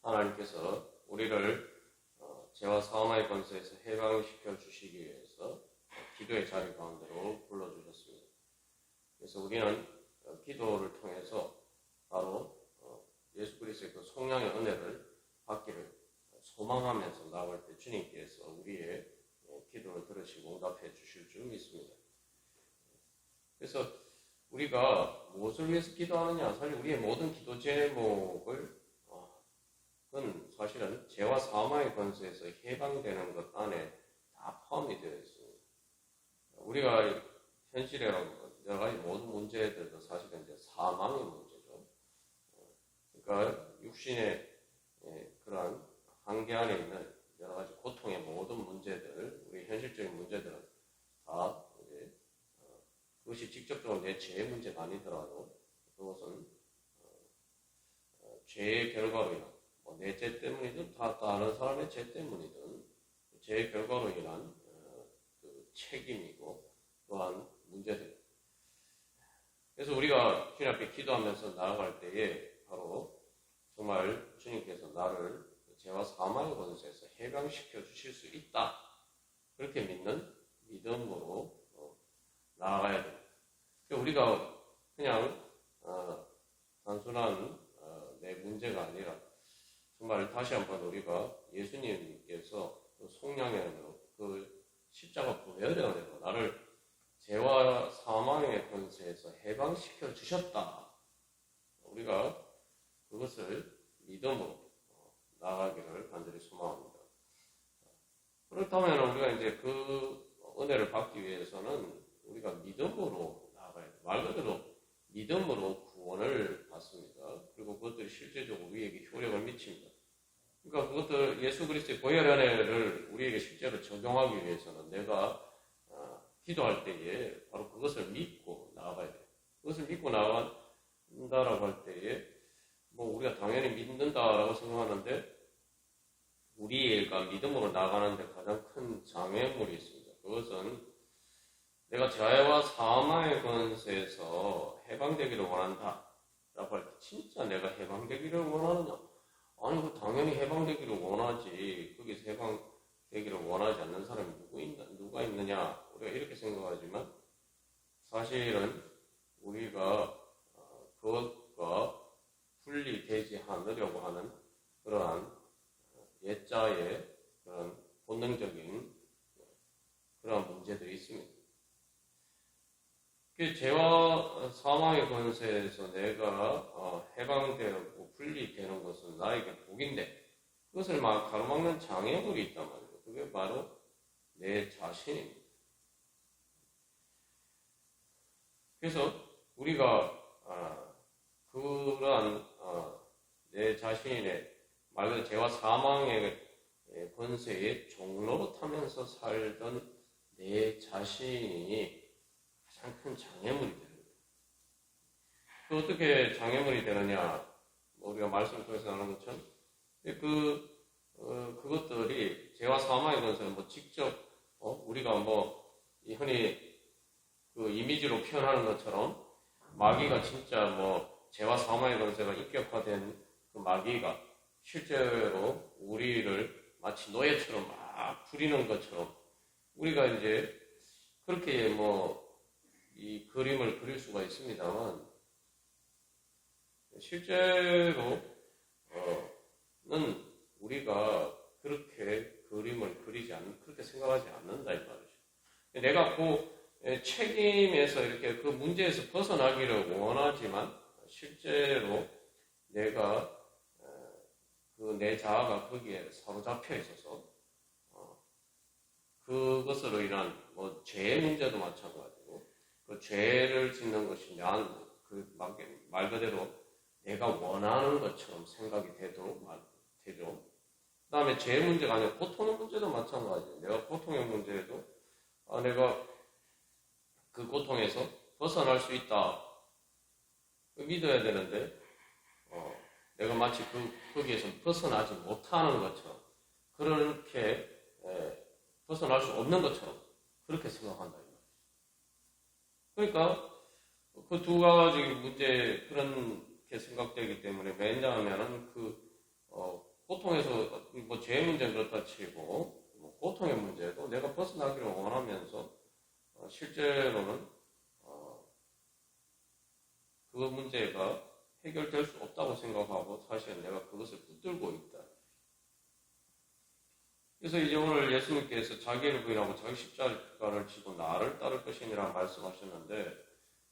하나님께서 우리를 죄와 사망의 권세에서 해방시켜 주시기 위해서 기도의 자리 가운데로 불러주셨습니다. 그래서 우리는 기도를 통해서 바로 예수 그리스도의 그 성령의 은혜를 받기를 소망하면서 나아갈 때 주님께서 우리의 기도를 들으시고 응답해 주실 줄 믿습니다. 그래서 우리가 무엇을 위해서 기도하느냐, 사실 우리의 모든 기도 제목을 그건 사실은 죄와 사망의 권세에서 해방되는 것 안에 다 포함이 되어 있습니다. 우리가 현실에 여러 가지 모든 문제들도 사실은 이제 사망의 문제죠. 그러니까 육신의 그러한 한계 안에 있는 여러 가지 고통의 모든 문제들, 우리 현실적인 문제들은 다 이제 그것이 직접적으로 내 죄의 문제가 아니더라도 그것은 죄의 결과로 인한 내 죄 때문이든 다른 사람의 죄 때문이든 죄의 결과로 인한 그 책임이고 또한 문제들. 그래서 우리가 주님 앞에 기도하면서 나아갈 때에 바로 정말 주님께서 나를 죄와 사망의 권세에서 해방시켜 주실 수 있다. 그렇게 믿는 믿음으로 나아가야 됩니다. 우리가 그냥 단순한 내 문제가 아니라 정말 다시 한번 우리가 예수님께서 그 속량의 은혜로 그 십자가 부활의 은혜로 나를 죄와 사망의 권세에서 해방시켜 주셨다. 우리가 그것을 믿음으로 나아가기를 간절히 소망합니다. 그렇다면 우리가 이제 그 은혜를 받기 위해서는 우리가 믿음으로 나아가야 돼요. 말 그대로 믿음으로 구원을 받습니다. 그리고 그것들이 실제적으로 우리에게 효력을 미칩니다. 그러니까 그것들 예수 그리스도의 보혈 은혜를 우리에게 실제로 적용하기 위해서는 내가 기도할 때에 바로 그것을 믿고 나아가야 돼요. 그것을 믿고 나아간다라고 할 때에 우리가 당연히 믿는다라고 생각하는데 우리가 믿음으로 나아가는데 가장 큰 장애물이 있습니다. 그것은 내가 죄와 사망의 권세에서 해방되기를 원한다 라고 할 때 진짜 내가 해방되기를 원하느냐? 아니 당연히 해방되기를 원하지. 거기서 해방되기를 원하지 않는 사람이 누가 있느냐? 우리가 이렇게 생각하지만 사실은 우리가 그것과 분리되지 않으려고 하는 그러한 옛자의 그런 본능적인 그러한 문제들이 있습니다. 죄와 사망의 권세에서 내가 해방되고 분리되는 것은 나에게 복인데 그것을 가로막는 장애물이 있단 말이에요. 그게 바로 내 자신입니다. 그래서 우리가 그러한 내 자신의 말 그대로 죄와 사망의 권세의 종로로 타면서 살던 내 자신이 가장 큰 장애물이 되는 거예요. 그 어떻게 장애물이 되느냐? 우리가 말씀을 통해서 나눈 것처럼 그것들이 죄와 사망의 권세는 직접 우리가 흔히 그 이미지로 표현하는 것처럼 마귀가 진짜 죄와 사망의 권세가 인격화된 그 마귀가 실제로 우리를 마치 노예처럼 막 부리는 것처럼 우리가 이제 그렇게 이 그림을 그릴 수가 있습니다만 실제로는 우리가 그렇게 그림을 그렇게 생각하지 않는다 이 말이죠. 내가 그 책임에서 이렇게 그 문제에서 벗어나기를 원하지만 실제로 내가 내 자아가 거기에 사로잡혀 있어서 그것으로 인한 죄의 문제도 마찬가지고 그 죄를 짓는 것이 말 그대로 내가 원하는 것처럼 생각이 되도록 되죠. 그 다음에 죄의 문제가 아니라 고통의 문제도 마찬가지예요. 내가 고통의 문제에도 내가 그 고통에서 벗어날 수 있다. 믿어야 되는데 내가 마치 거기에서 벗어나지 못하는 것처럼 그렇게 벗어날 수 없는 것처럼 그렇게 생각한다. 그러니까 그 두 가지 문제 그렇게 생각되기 때문에 왜냐하면 고통에서 뭐 죄의 문제는 그렇다 치고 뭐 고통의 문제도 내가 벗어나기를 원하면서 실제로는 그 문제가 해결될 수 없다고 생각하고 사실 내가 그것을 붙들고 있다. 그래서 이제 오늘 예수님께서 자기를 부인하고 자기 십자가를 지고 나를 따를 것이니라 말씀하셨는데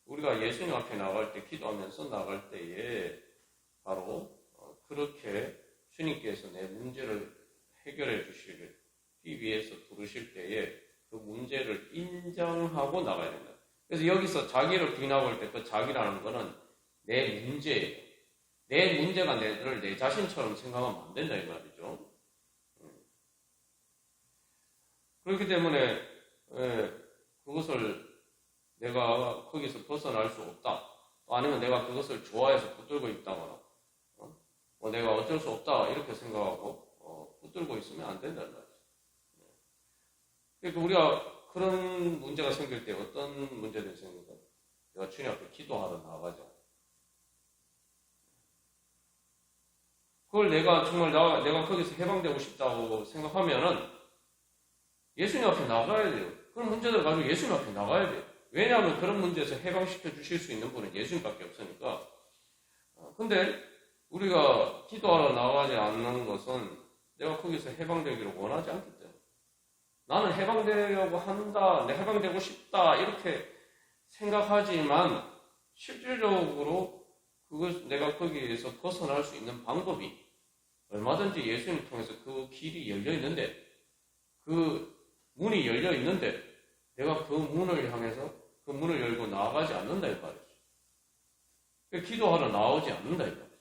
우리가 예수님 앞에 나갈 때 기도하면서 나갈 때에 바로 그렇게 주님께서 내 문제를 해결해 주시기 위해서 부르실 때에 그 문제를 인정하고 나가야 된다. 그래서 여기서 자기를 부인하고 할 때 그 자기라는 거는 내 문제예요. 내 문제가 내 자신처럼 생각하면 안 된다 이 말이죠. 그렇기 때문에 그것을 내가 거기서 벗어날 수 없다. 아니면 내가 그것을 좋아해서 붙들고 있다거나 내가 어쩔 수 없다 이렇게 생각하고 붙들고 있으면 안 된다는 말이죠. 그러니까 우리가 그런 문제가 생길 때 어떤 문제들이 생깁니까? 내가 주님 앞에 기도하러 나가죠. 그걸 내가 정말 내가 거기서 해방되고 싶다고 생각하면은 예수님 앞에 나가야 돼요. 그런 문제들 가지고 예수님 앞에 나가야 돼요. 왜냐하면 그런 문제에서 해방시켜 주실 수 있는 분은 예수님밖에 없으니까. 근데 우리가 기도하러 나가지 않는 것은 내가 거기서 해방되기를 원하지 않기 때문에. 나는 해방되려고 한다, 내가 해방되고 싶다, 이렇게 생각하지만 실질적으로 내가 거기에서 벗어날 수 있는 방법이 얼마든지 예수님을 통해서 그 길이 열려 있는데, 그 문이 열려 있는데, 내가 그 문을 향해서 그 문을 열고 나아가지 않는다, 이 말이죠. 기도하러 나오지 않는다, 이 말이죠.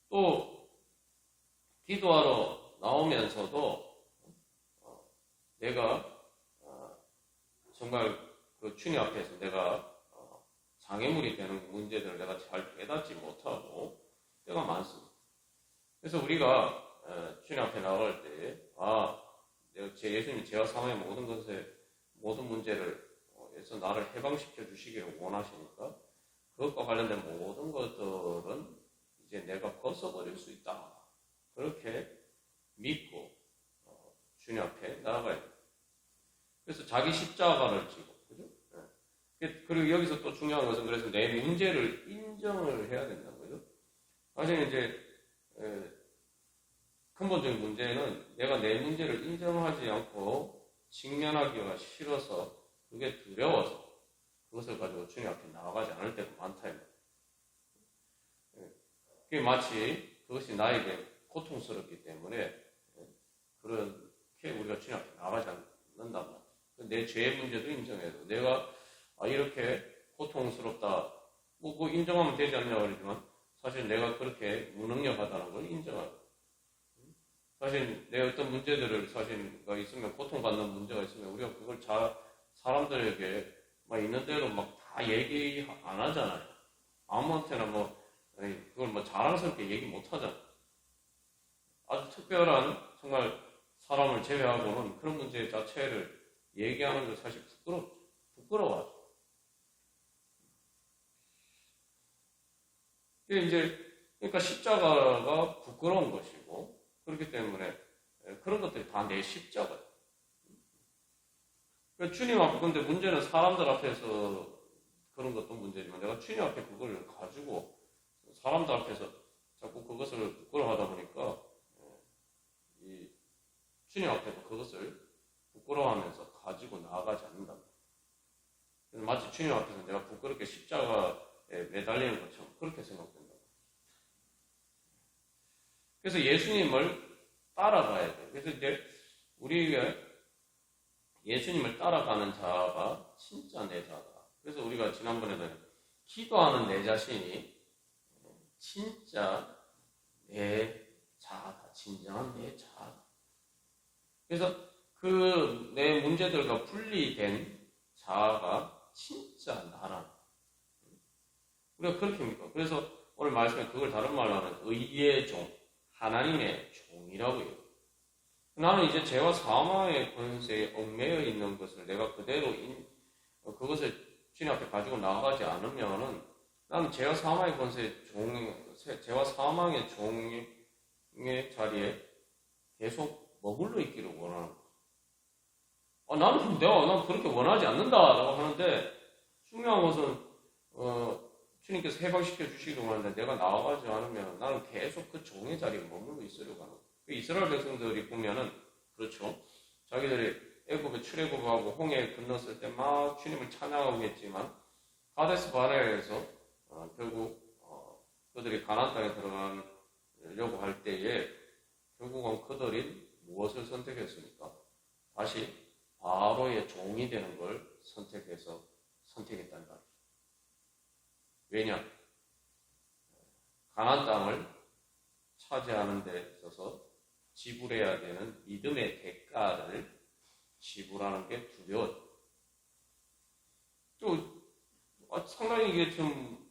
또, 기도하러 나오면서도, 내가, 정말 그 주님 앞에서 내가, 장애물이 되는 문제들을 내가 잘 깨닫지 못하고, 때가 많습니다. 그래서 우리가, 주님 앞에 나갈 때, 예수님이 죄와 사망의 모든 문제를, 에서 나를 해방시켜 주시기를 원하시니까, 그것과 관련된 모든 것들은 이제 내가 벗어버릴 수 있다. 그렇게 믿고 주님 앞에 나아가야 돼요. 그래서 자기 십자가를 지고, 그죠? 네. 그리고 여기서 또 중요한 것은 그래서 내 문제를 인정을 해야 된다는 거죠. 사실 이제 근본적인 문제는 내가 내 문제를 인정하지 않고 직면하기가 싫어서 그게 두려워서 그것을 가지고 주님 앞에 나아가지 않을 때가 많다. 그게 마치 그것이 나에게 고통스럽기 때문에 그렇게 우리가 주님 앞에 나아가지 않는단 말이에요. 내 죄의 문제도 인정해도 내가 이렇게 고통스럽다 뭐 인정하면 되지 않냐고 그러지만 사실 내가 그렇게 무능력하다는 걸 인정하고 사실 내 어떤 문제들을 사실가 있으면 고통받는 문제가 있으면 우리가 그걸 사람들에게 막 있는 대로 막 다 얘기 안 하잖아요. 아무한테나 그걸 자랑스럽게 얘기 못 하잖아요. 아주 특별한 정말 사람을 제외하고는 그런 문제 자체를 얘기하는 게 사실 부끄러워하죠. 그러니까 십자가가 부끄러운 것이고 그렇기 때문에 그런 것들이 다 내 십자가예요. 그러니까 주님 앞에 근데 문제는 사람들 앞에서 그런 것도 문제지만 내가 주님 앞에 그걸 가지고 사람들 앞에서 자꾸 그것을 부끄러워하다 보니까 이 주님 앞에서 그것을 부끄러워하면서 가지고 나아가지 않는다. 그래서 마치 주님 앞에서 내가 부끄럽게 십자가에 매달리는 것처럼 그렇게 생각된다. 그래서 예수님을 따라가야 돼요. 그래서 이제 우리가 예수님을 따라가는 자가 진짜 내 자다. 그래서 우리가 지난번에는 기도하는 내 자신이 진짜 내 자다. 진정한 내 자다. 그래서 그 내 문제들과 분리된 자아가 진짜 나라는 우리가 그렇게 믿고 그래서 오늘 말씀에 그걸 다른 말로 하면 의의 종, 하나님의 종이라고 해요. 나는 이제 죄와 사망의 권세에 얽매여 있는 것을 내가 그대로 그것을 주님 앞에 가지고 나가지 않으면은 나는 죄와 사망의 권세의 죄와 사망의 종이 자리에 계속 머물러 있기를 원하는 거예요. 난 그렇게 원하지 않는다라고 하는데 중요한 것은 주님께서 해방시켜 주시기도 하는데 내가 나아가지 않으면 나는 계속 그 종의 자리에 머물러 있으려고 하는 거예요. 이스라엘 백성들이 보면은 그렇죠. 자기들이 애굽에 출애굽하고 홍해 건넜을 때 막 주님을 찬양하고 했지만 가데스 바네아에서 결국 그들이 가나안 땅에 들어가려고 할 때에 결국은 그들이 무엇을 선택했습니까? 다시 바로의 종이 되는 걸 선택했다는 말이죠. 왜냐? 가나안 땅을 차지하는 데 있어서 지불해야 되는 믿음의 대가를 지불하는 게 두려워요. 또 상당히 이게 좀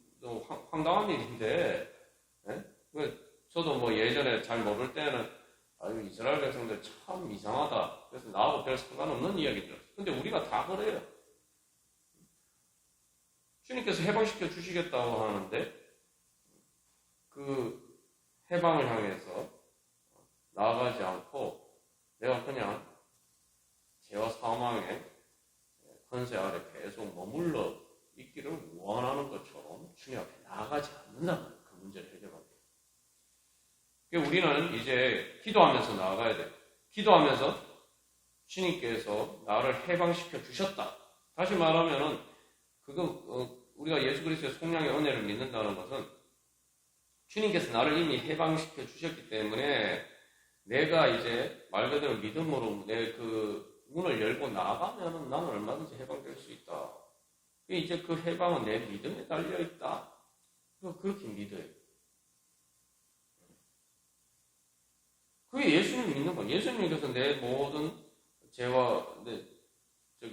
황당한 일인데, 저도 뭐 예전에 잘 모를 때는 이스라엘 백성들 참 이상하다. 그래서 나하고 별 상관없는 이야기들. 근데 우리가 다 그래요. 주님께서 해방시켜 주시겠다고 하는데 그 해방을 향해서 나아가지 않고 내가 그냥 죄와 사망의 권세 아래 계속 머물러 있기를 원하는 것처럼 주님 앞에 나아가지 않는다면 그 문제를 해결하게 돼요. 그러니까 우리는 이제 기도하면서 나아가야 돼요. 기도하면서 주님께서 나를 해방시켜 주셨다. 다시 말하면은 우리가 예수 그리스도의 속량의 은혜를 믿는다는 것은 주님께서 나를 이미 해방시켜 주셨기 때문에 내가 이제 말 그대로 믿음으로 내 그 문을 열고 나가면은 나는 얼마든지 해방될 수 있다. 이제 그 해방은 내 믿음에 달려 있다. 그렇게 믿어요. 그게 예수님 믿는 거예요. 예수님께서 내 모든 죄와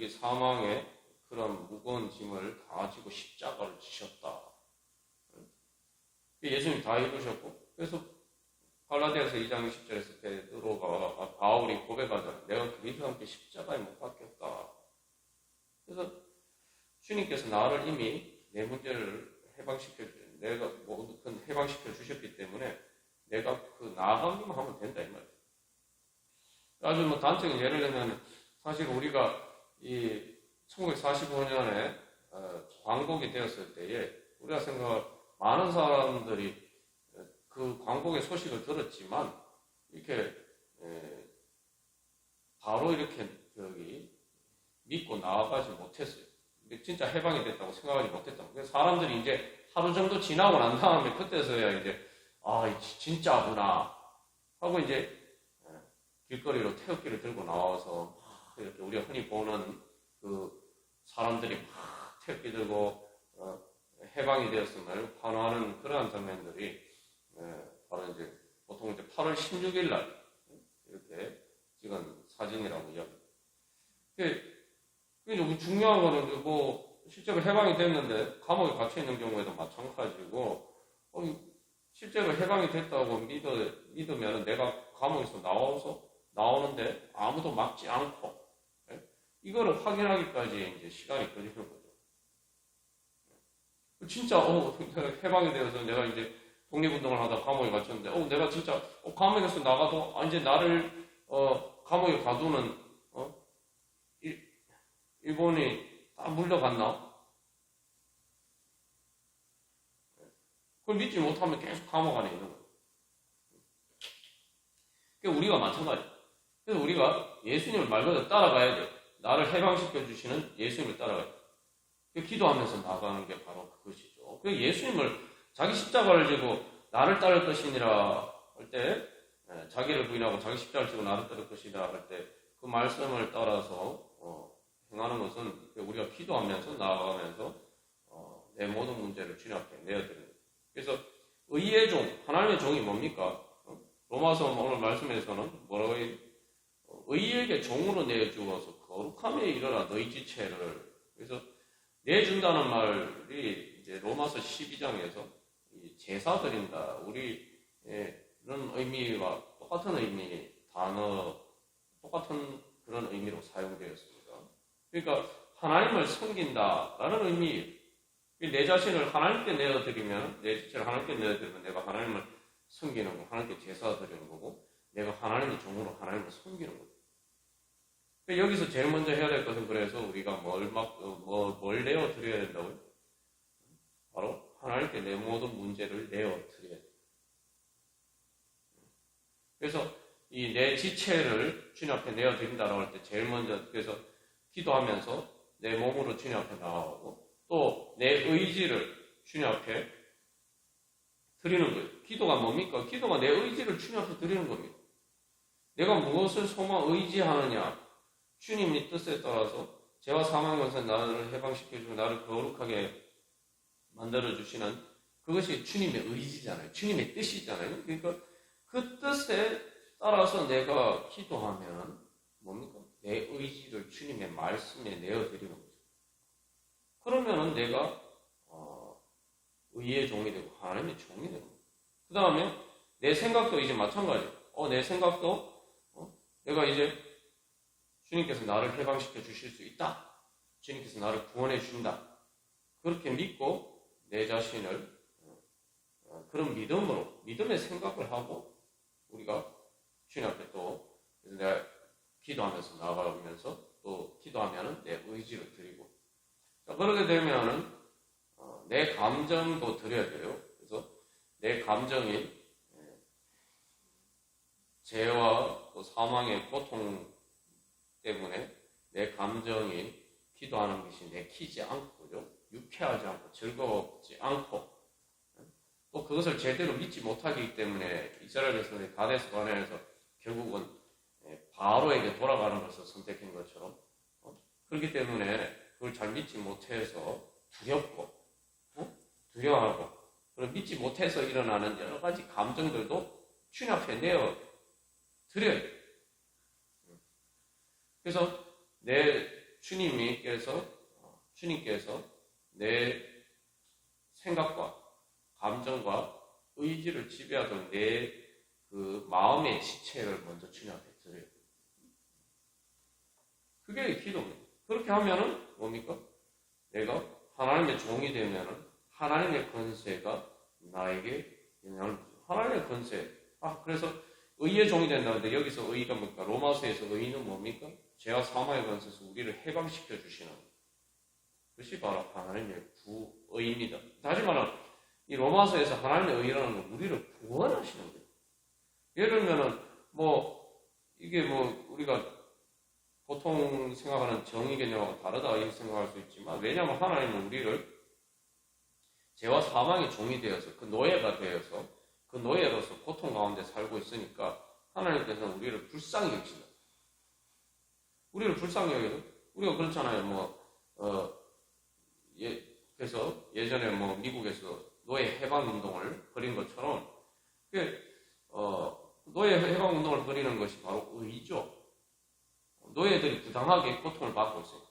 사망의 그런 무거운 짐을 다 지고 십자가를 지셨다. 예수님 다 이루셨고, 그래서 갈라디아서 2장 20절에서 베드로가 바울이 고백하잖아요. 내가 그리스도와 함께 십자가에 못 박혔다. 그래서 주님께서 나를 이미 내 문제를 해방시켜 주셨기 때문에 내가 그 나아가기만 하면 된다 이 말이에요. 아주 뭐 단적인 예를 들면 사실 우리가 이 1945년에 광복이 되었을 때에 우리가 많은 사람들이 그 광복의 소식을 들었지만 이렇게 바로 이렇게 믿고 나아가지 못했어요. 진짜 해방이 됐다고 생각하지 못했다고. 그래서 사람들이 이제 하루 정도 지나고 난 다음에 그때서야 이제 진짜구나 하고 이제 길거리로 태극기를 들고 나와서 이렇게 우리가 흔히 보는 그 사람들이 막 태극기 들고 해방이 되었음을 환호하는 그러한 장면들이 바로 이제 보통 이제 8월 16일 날 이렇게 찍은 사진이라고 이야기합니다. 그게 중요한 거는 뭐 실제로 해방이 됐는데 감옥에 갇혀 있는 경우에도 마찬가지고 실제로 해방이 됐다고 믿으면 내가 감옥에서 나오는데 아무도 막지 않고 이거를 확인하기까지 이제 시간이 걸리는 거죠. 진짜 해방이 되어서 내가 이제 독립운동을 하다 감옥에 갇혔는데 내가 진짜 감옥에서 나가도 이제 나를 감옥에 가두는 일본이 다 물려갔나? 그걸 믿지 못하면 계속 감옥 안에 있는 거예요. 그러니까 우리가 마찬가지예요. 그래서 우리가 예수님을 말 그대로 따라가야 돼요. 나를 해방시켜 주시는 예수님을 따라가야 돼요. 기도하면서 나가는 게 바로 그것이죠. 그래서 예수님을 자기 십자가를 지고 나를 따를 것이니라 할 때 자기를 부인하고 자기 십자가를 지고 나를 따를 것이라 할 때 그 말씀을 따라서 행하는 것은 우리가 기도하면서 나아가면서 내 모든 문제를 주님 앞에 내어드리는 거예요. 그래서 의의 종, 하나님의 종이 뭡니까? 로마서 오늘 말씀에서는 뭐라고 해요? 의에게 종으로 내어주어서 거룩함에 이르라 너희 지체를. 그래서 내준다는 말이 이제 로마서 12장에서 제사 드린다. 우리는 의미와 똑같은 의미, 똑같은 그런 의미로 사용되었습니다. 그러니까 하나님을 섬긴다라는 의미예요. 내 자신을 하나님께 내어드리면, 내 지체를 하나님께 내어드리면 내가 하나님을 섬기는 거, 하나님께 제사 드리는 거고, 내가 하나님의 종으로 하나님을 섬기는 거죠. 그러니까 여기서 제일 먼저 해야 될 것은 그래서 우리가 뭘 내어 드려야 된다고요? 바로 하나님께 내 모든 문제를 내어 드려야 돼요. 그래서 이 내 지체를 주님 앞에 내어 드린다라고 할 때 제일 먼저 그래서 기도하면서 내 몸으로 주님 앞에 나아가고 또 내 의지를 주님 앞에 드리는 거예요. 기도가 뭡니까? 기도가 내 의지를 주님 앞에 드리는 겁니다. 내가 무엇을 의지하느냐? 주님의 뜻에 따라서 죄와 사망의 권세 나를 해방시켜주고 나를 거룩하게 만들어주시는 그것이 주님의 의지잖아요. 주님의 뜻이잖아요. 그러니까 그 뜻에 따라서 내가 기도하면 뭡니까? 내 의지를 주님의 말씀에 내어드리는 거죠. 그러면은 내가 의의 종이 되고 하나님의 종이 되는 거예요. 그 다음에 내 생각도 이제 마찬가지예요. 내 생각도 내가 이제 주님께서 나를 해방시켜 주실 수 있다. 주님께서 나를 구원해 준다. 그렇게 믿고 내 자신을 그런 믿음의 생각을 하고 우리가 주님 앞에 또 내가 기도하면서 나아가면서 또 기도하면은 내 의지를 드리고 그렇게 되면은 내 감정도 드려야 돼요. 그래서 내 감정이 죄와 또 사망의 고통 때문에 내 감정이 기도하는 것이 내키지 않고요. 유쾌하지 않고 즐겁지 않고 또 그것을 제대로 믿지 못하기 때문에 이스라엘 백성들이 가데스 바네아에서 결국은 바로에게 돌아가는 것을 선택한 것처럼 그렇기 때문에 그걸 잘 믿지 못해서 두렵고 두려워하고 그리고 믿지 못해서 일어나는 여러 가지 감정들도 주님 앞에 내어 드려야 돼요. 그래서 주님께서 내 생각과 감정과 의지를 지배하던 내 그 마음의 지체를 먼저 주님 앞에 드려요. 그게 기도입니다. 그렇게 하면은 뭡니까? 내가 하나님의 종이 되면은 하나님의 권세가 나에게 영향을 주죠. 하나님의 권세. 그래서 의의 종이 된다는데 여기서 의가 뭡니까? 로마서에서 의는 뭡니까? 죄와 사망의 권세에서 우리를 해방시켜 주시는 그것이 바로 하나님의 구의입니다. 다시 말하면 이 로마서에서 하나님의 의라는 건 우리를 구원하시는 거예요. 예를 들면은 이게 우리가 보통 생각하는 정의 개념하고 다르다 이렇게 생각할 수 있지만 왜냐하면 하나님은 우리를 죄와 사망의 종이 되어서 그 노예가 되어서 그 노예로서 고통 가운데 살고 있으니까 하나님께서는 우리를 불쌍히 여기신다. 우리를 불쌍히 여기서 우리가 그렇잖아요. 그래서 예전에 미국에서 노예 해방 운동을 벌인 것처럼 노예 해방 운동을 벌이는 것이 바로 의죠. 노예들이 부당하게 고통을 받고 있어요.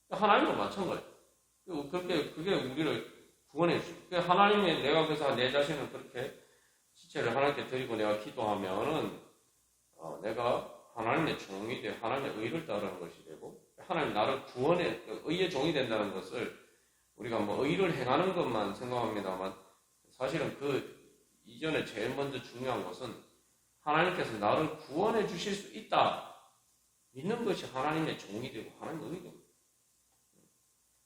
하나님도 마찬가지예요. 그게 우리를 구원해 주죠. 하나님의 내가 그래서 내 자신을 그렇게 지체를 하나님께 드리고 내가 기도하면은 내가 하나님의 종이 되고 하나님의 의를 따르는 것이 되고 하나님 나를 구원해 의의 종이 된다는 것을 우리가 의를 행하는 것만 생각합니다만 사실은 그 이전에 제일 먼저 중요한 것은 하나님께서 나를 구원해 주실 수 있다. 믿는 것이 하나님의 종이 되고 하나님의 의가 됩니다.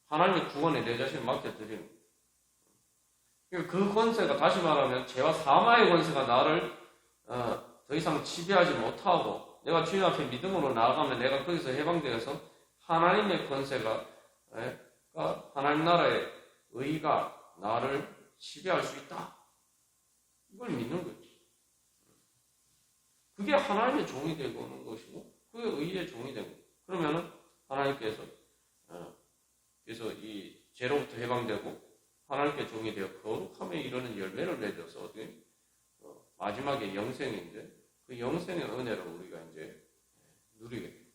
하나님의 구원에 내 자신을 맡겨드리는 거예요. 그 권세가 다시 말하면 죄와 사망의 권세가 나를 더 이상 지배하지 못하고 내가 주님 앞에 믿음으로 나아가면 내가 거기서 해방되어서 하나님의 권세가 하나님 나라의 의가 나를 지배할 수 있다. 이걸 믿는 거죠. 그게 하나님의 종이 되는 것이고 그게 의의 종이 되고 그러면은 하나님께서 그래서 이 죄로부터 해방되고 하나님께 종이 되어 거룩함에 이르는 열매를 맺어서 어떻게 마지막에 영생인데 그 영생의 은혜를 우리가 이제 누리게 됩니다.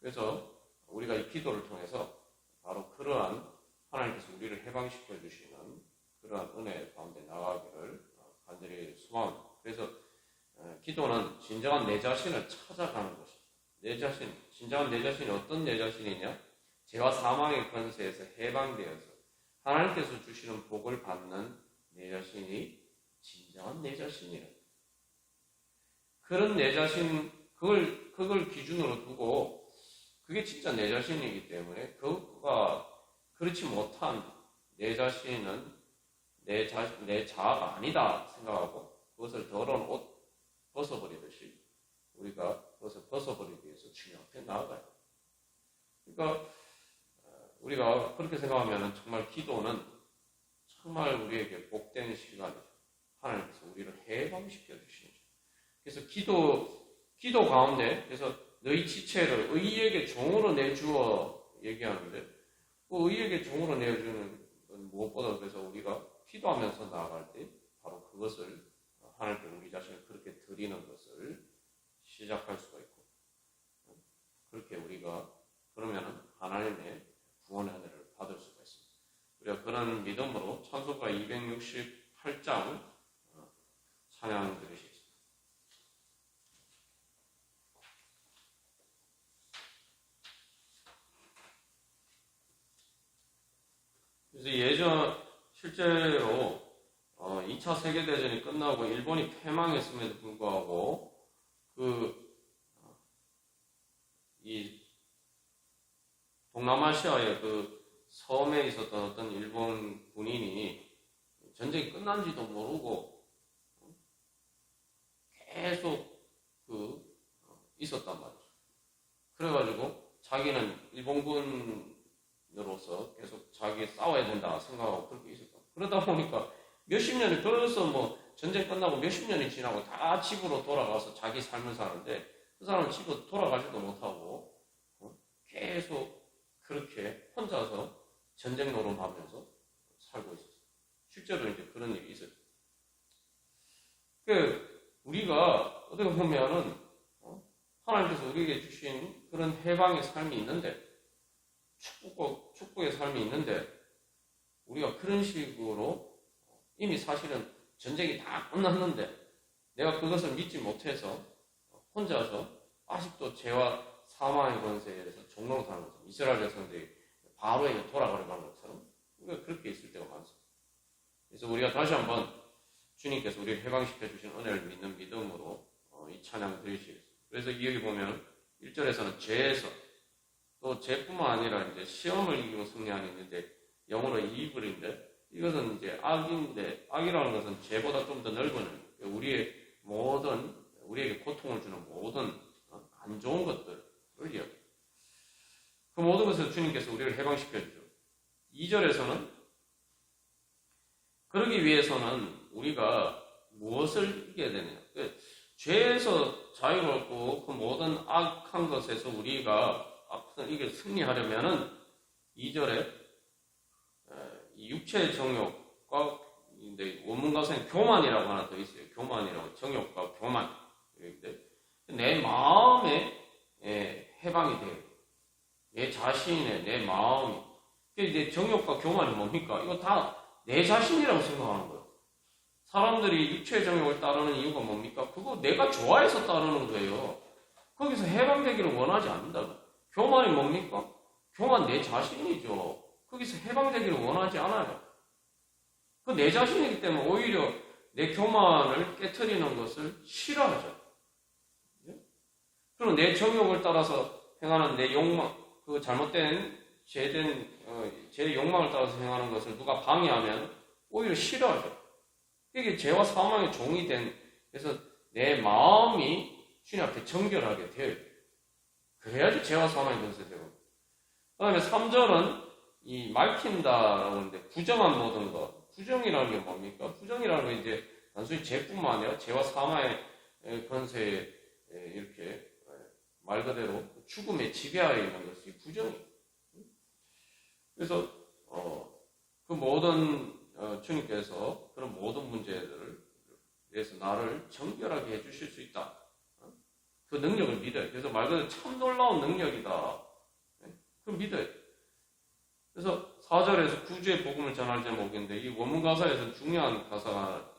그래서 우리가 이 기도를 통해서 바로 그러한 하나님께서 우리를 해방시켜 주시는 그러한 은혜 가운데 나가기를 간절히 소망합니다. 그래서 기도는 진정한 내 자신을 찾아가는 것입니다. 진정한 내 자신이 어떤 내 자신이냐? 죄와 사망의 권세에서 해방되어서 하나님께서 주시는 복을 받는 내 자신이 진정한 내 자신이라. 그런 내 자신, 그걸 기준으로 두고, 그게 진짜 내 자신이기 때문에, 그것과 그렇지 못한 내 자신은 내 자아가 아니다 생각하고, 그것을 더러운 옷 벗어버리듯이, 우리가 그것을 벗어버리기 위해서 주님 앞에 나아가요. 그러니까, 우리가 그렇게 생각하면 정말 기도는 정말 우리에게 복된 시간이죠. 하나님께서 우리를 해방시켜 주시는 거죠. 그래서 기도 가운데, 그래서 너희 지체를 의에게 종으로 내주어 얘기하는데, 그 의에게 종으로 내주는 건 무엇보다 그래서 우리가 기도하면서 나아갈 때 바로 그것을 하나님께 우리 자신을 그렇게 드리는 것을 시작할 수가 있고, 그렇게 우리가 그러면 하나님의 구원의 은혜를 받을 수가 있습니다. 우리가 그런 믿음으로 찬송가 268장 찬양 드리시겠습니다. 그래서 실제로 2차 세계대전이 끝나고 일본이 패망했음에도 불구하고 이 동남아시아의 그 섬에 있었던 어떤 일본 군인이 전쟁이 끝난지도 모르고 계속 있었단 말이죠. 그래가지고 자기는 일본군으로서 계속 자기 싸워야 된다 생각하고 그렇게 있었다. 그러다 보니까 몇십 년이 벌써 전쟁 끝나고 몇십 년이 지나고 다 집으로 돌아가서 자기 삶을 사는데 그 사람은 집으로 돌아가지도 못하고 계속 그렇게 혼자서 전쟁 노름하면서 살고 있었어요. 실제로 이제 그런 일이 있어요. 우리가 어떻게 보면은 하나님께서 우리에게 주신 그런 해방의 삶이 있는데 축복의 삶이 있는데 우리가 그런 식으로 이미 사실은 전쟁이 다 끝났는데 내가 그것을 믿지 못해서 혼자서 아직도 죄와 사망의 권세에서 종로로 사는 것처럼 이스라엘 백성들이 바로에게 돌아가려는 것처럼 우리가 그렇게 있을 때가 많습니다. 그래서 우리가 다시 한번 주님께서 우리를 해방시켜 주신 은혜를 믿는 믿음으로 이 찬양을 드리시겠습니다. 그래서 여기 보면 1절에서는 죄에서 또 죄뿐만 아니라 이제 시험을 이기고 승리하는 있는데 영어로 이블인데 이것은 이제 악인데 악이라는 것은 죄보다 좀 더 넓은 우리에게 고통을 주는 모든 안 좋은 것들을 이야기해요. 그 모든 것을 주님께서 우리를 해방시켜 주죠. 2절에서는 그러기 위해서는 우리가 무엇을 이겨야 되느냐. 죄에서 자유롭고 그 모든 악한 것에서 우리가 이게 승리하려면은 2절에 육체의 정욕과 원문가서는 교만이라고 하나 더 있어요. 교만이라고 정욕과 교만. 내 마음에 해방이 돼요. 내 자신의 내 마음이. 이제 정욕과 교만이 뭡니까? 이거 다 내 자신이라고 생각하는 거예요. 사람들이 육체의 정욕을 따르는 이유가 뭡니까? 그거 내가 좋아해서 따르는 거예요. 거기서 해방되기를 원하지 않는다고. 교만이 뭡니까? 교만 내 자신이죠. 거기서 해방되기를 원하지 않아요. 그 내 자신이기 때문에 오히려 내 교만을 깨트리는 것을 싫어하죠. 그리고 내 정욕을 따라서 행하는 내 욕망, 그 잘못된 제 욕망을 따라서 행하는 것을 누가 방해하면 오히려 싫어하죠. 이게 죄와 사망의 종이 그래서 내 마음이 주님 앞에 정결하게 되어요. 그래야지 죄와 사망이 건설되고. 그 다음에 3절은 이 말킨다라고 하는데 부정한 모든 것. 부정이라는 게 뭡니까? 부정이라는 게 이제 단순히 죄뿐만 아니라 죄와 사망의 권세에 이렇게 말 그대로 죽음의 지배하에 있는 것이 부정이에요. 그래서 그 모든 주님께서 그런 모든 문제들을 위해서 나를 정결하게 해주실 수 있다. 그 능력을 믿어요. 그래서 말 그대로 참 놀라운 능력이다. 그걸 믿어요. 그래서 4절에서 구주의 복음을 전할 제목인데 이 원문 가사에서는 중요한 가사가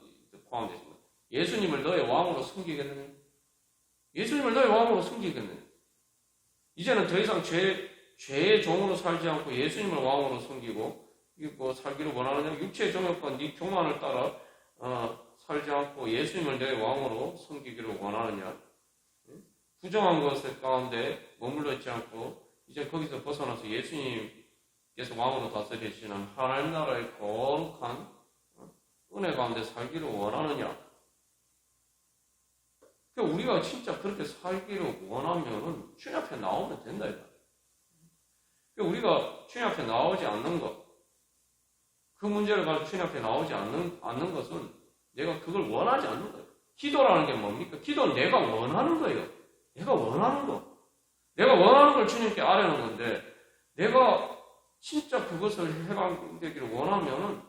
포함되어 있습니다. 예수님을 너의 왕으로 섬기겠느냐? 예수님을 너의 왕으로 섬기겠느냐? 이제는 더 이상 죄의 종으로 살지 않고 예수님을 왕으로 섬기고 살기를 원하느냐? 육체의 정욕과 네 교만을 따라 살지 않고 예수님을 내 왕으로 섬기기를 원하느냐? 부정한 것을 가운데 머물러 있지 않고 이제 거기서 벗어나서 예수님께서 왕으로 다스리시는 하나님 나라의 거룩한 은혜 가운데 살기를 원하느냐? 그러니까 우리가 진짜 그렇게 살기를 원하면은 주님 앞에 나오면 된다. 그러니까 우리가 주님 앞에 나오지 않는 것, 그 문제를 가지고 주님 앞에 나오지 않는 것은 내가 그걸 원하지 않는 거예요. 기도라는 게 뭡니까? 기도는 내가 원하는 거예요. 내가 원하는 거. 내가 원하는 걸 주님께 아뢰는 건데, 내가 진짜 그것을 해방되기를 원하면은,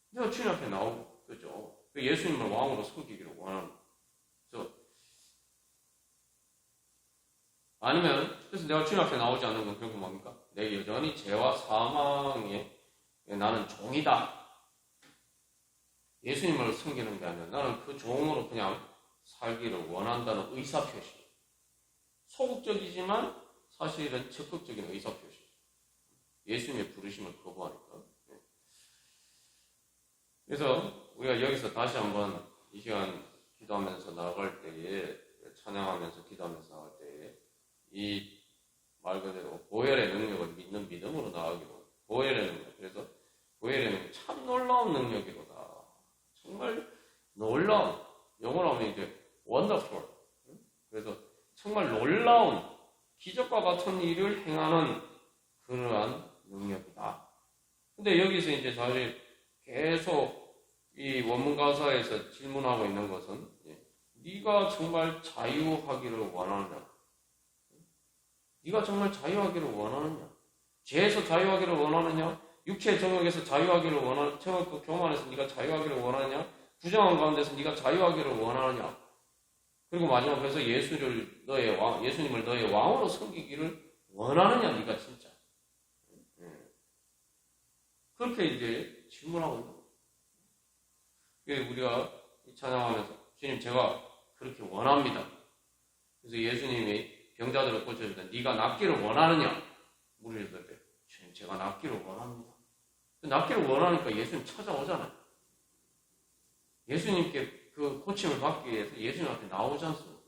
내가 주님 앞에 나오고, 그죠? 예수님을 왕으로 섬기기를 원하는 거죠. 아니면, 그래서 내가 주님 앞에 나오지 않는 건 결국 뭡니까? 내 여전히 죄와 사망에 나는 종이다. 예수님을 섬기는 게 아니라 나는 그 종으로 그냥 살기를 원한다는 의사표시. 소극적이지만 사실은 적극적인 의사표시. 예수님의 부르심을 거부하니까. 그래서 우리가 여기서 다시 한번 이 시간 기도하면서 나아갈 때에, 찬양하면서 기도하면서 나아갈 때에 이 말 그대로 보혈의 능력을 믿는 믿음으로 나아가기로. 보혈의 능력. 그래서 보혈의 능력 참 놀라운 능력이로다. 정말 놀라운, 영어로 하면 이제 wonderful. 그래서 정말 놀라운 기적과 같은 일을 행하는 그러한 능력이다. 근데 여기서 이제 사실 계속 이 원문 가사에서 질문하고 있는 것은 네가 정말 자유하기를 원하느냐? 네가 정말 자유하기를 원하느냐? 죄에서 자유하기를 원하느냐? 육체의 정욕에서 자유하기를 원하느냐? 정욕 교만에서 네가 자유하기를 원하느냐? 부정한 가운데서 네가 자유하기를 원하느냐? 그리고 마지막 그래서 예수님을 너의 왕으로 섬기기를 원하느냐? 네가 진짜. 그렇게 이제 질문하고 있는 거예요. 우리가 찬양하면서 주님 제가 그렇게 원합니다. 그래서 예수님이 병자들을 고쳐줄 때 네가 낫기를 원하느냐? 물으실 때 주님 제가 낫기를 원합니다. 낫기를 원하니까 예수님 찾아오잖아요. 예수님께 그 고침을 받기 위해서 예수님 앞에 나오지 않습니까?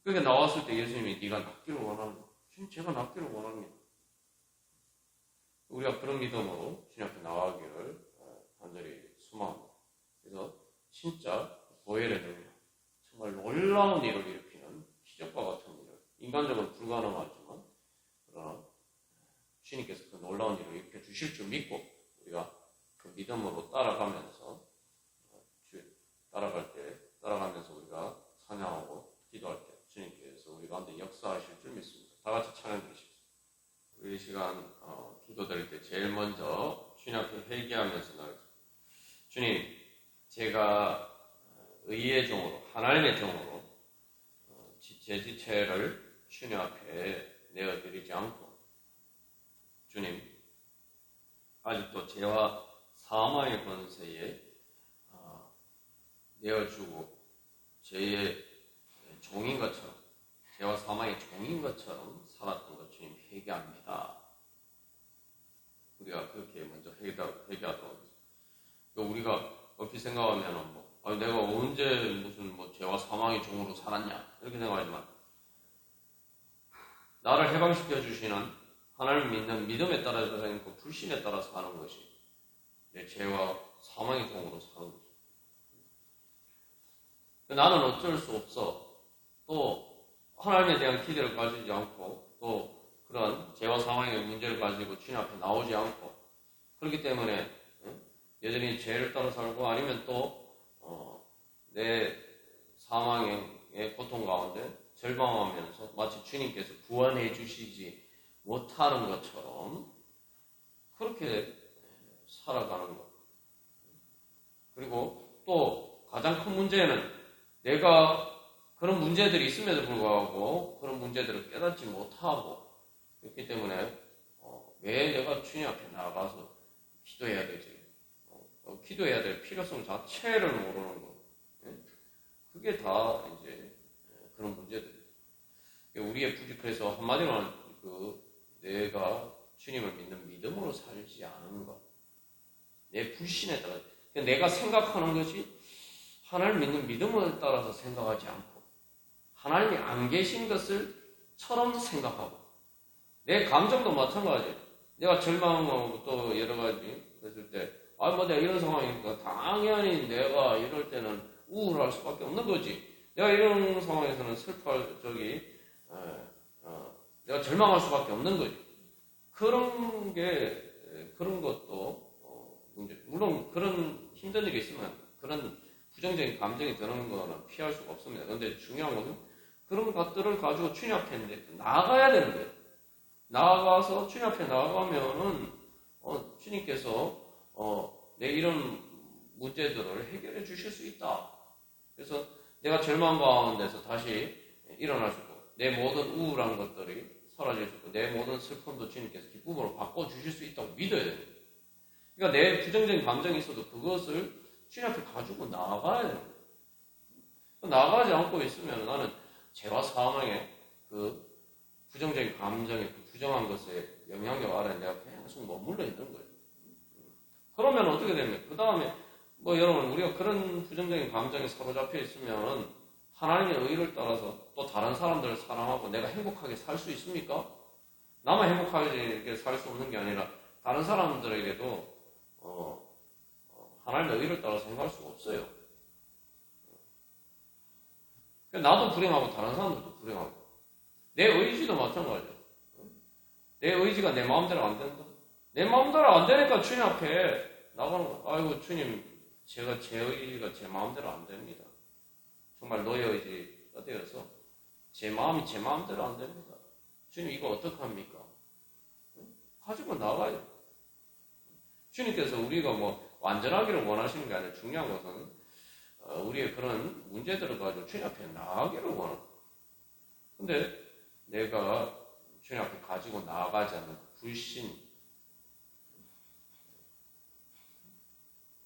그러니까 나왔을 때 예수님이 네가 낫기를 원하느냐? 주님 제가 낫기를 원합니다. 우리가 그런 믿음으로 주님 앞에 나아가기를 간절히 소망합니다. 그래서 진짜 보혈의 능력, 정말 놀라운 일을 일으키는 기적과 같은 일을, 인간적으로 불가능하지만 그러나 주님께서 그 놀라운 일을 일으켜 주실 줄 믿고 우리가 그 믿음으로 따라가면서 따라가면서 우리가 찬양하고 기도할 때 주님께서 우리 가운데 역사하실 줄 믿습니다. 다 같이 찬양 드리십시오. 우리 시간 기도 드릴 때 제일 먼저 주님 앞에 회개하면서 나가겠습니다. 주님, 제가 의의 종으로, 하나님의 종으로 제 지체를 주님 앞에 내어드리지 않고 주님, 아직도 죄와 사망의 권세에 내어주고 죄의 종인 것처럼, 죄와 사망의 종인 것처럼 살았던 것 주님 회개합니다. 우리가 그렇게 먼저 회개하도록 하겠습니다. 우리가 얼핏 생각하면 내가 언제 무슨 죄와 사망의 종으로 살았냐 이렇게 생각하지만 나를 해방시켜 주시는 하나님을 믿는 믿음에 따라서 그 불신에 따라서 사는 것이 내 죄와 사망의 종으로 사는 것입니다. 나는 어쩔 수 없어. 또 하나님에 대한 기대를 가지지 않고 또 그런 죄와 사망의 문제를 가지고 주님 앞에 나오지 않고 그렇기 때문에 여전히 죄를 따라 살고 아니면 또 내 사망의 고통 가운데 절망하면서 마치 주님께서 구원해 주시지 못하는 것처럼 그렇게 살아가는 것. 그리고 또 가장 큰 문제는 내가 그런 문제들이 있음에도 불구하고 그런 문제들을 깨닫지 못하고 그렇기 때문에 왜 내가 주님 앞에 나가서 기도해야 되지? 기도해야 될 필요성 자체를 모르는 거. 그게 다 이제 그런 문제들. 우리의 부족해서 한마디로는 내가 주님을 믿는 믿음으로 살지 않은 것. 내 불신에 따라 내가 생각하는 것이 하나님 믿는 믿음을 따라서 생각하지 않고 하나님이 안 계신 것을처럼 생각하고 내 감정도 마찬가지예요. 내가 절망하고 또 여러 가지 그랬을 때 내가 이런 상황이니까 당연히 내가 이럴 때는 우울할 수밖에 없는 거지. 내가 이런 상황에서는 내가 절망할 수밖에 없는 거지. 그런 것도 문제. 물론 그런 힘든 일이 있으면 그런 부정적인 감정이 드는 거는 피할 수가 없습니다. 그런데 중요한 것은 그런 것들을 가지고 주님 앞에 나아가야 되는 거예요. 나아가서 주님 앞에 나아가면은 주님께서 내 이런 문제들을 해결해 주실 수 있다. 그래서 내가 절망 가운데서 다시 일어날 수 있고 내 모든 우울한 것들이 사라질 수 있고 내 모든 슬픔도 주님께서 기쁨으로 바꿔주실 수 있다고 믿어야 돼요. 그러니까 내 부정적인 감정이 있어도 그것을 주님 앞에 가지고 나아가야 돼요. 나아가지 않고 있으면 나는 죄와 사망의 그 부정적인 감정의 그 부정한 것에 영향력 아래 내가 계속 머물러 있는 거예요. 그러면 어떻게 됩니까? 그 다음에 여러분 우리가 그런 부정적인 감정에 사로잡혀 있으면 하나님의 의를 따라서 또 다른 사람들을 사랑하고 내가 행복하게 살 수 있습니까? 나만 행복하게 살 수 없는 게 아니라 다른 사람들에게도 하나님의 의를 따라 생각할 수가 없어요. 나도 불행하고 다른 사람들도 불행하고 내 의지도 마찬가지예요. 내 의지가 내 마음대로 안 된다. 내 마음대로 안 되니까 주님 앞에 나가는 거. 아이고 주님, 제 의지가 제 마음대로 안 됩니다. 정말 너의 의지가 되어서 제 마음이 제 마음대로 안 됩니다. 주님 이거 어떡합니까? 가지고 나가요. 주님께서 우리가 완전하기를 원하시는 게 아니라 중요한 것은 우리의 그런 문제들을 가지고 주님 앞에 나가기를 원합니다. 근데 내가 주님 앞에 가지고 나아가지 않는 불신.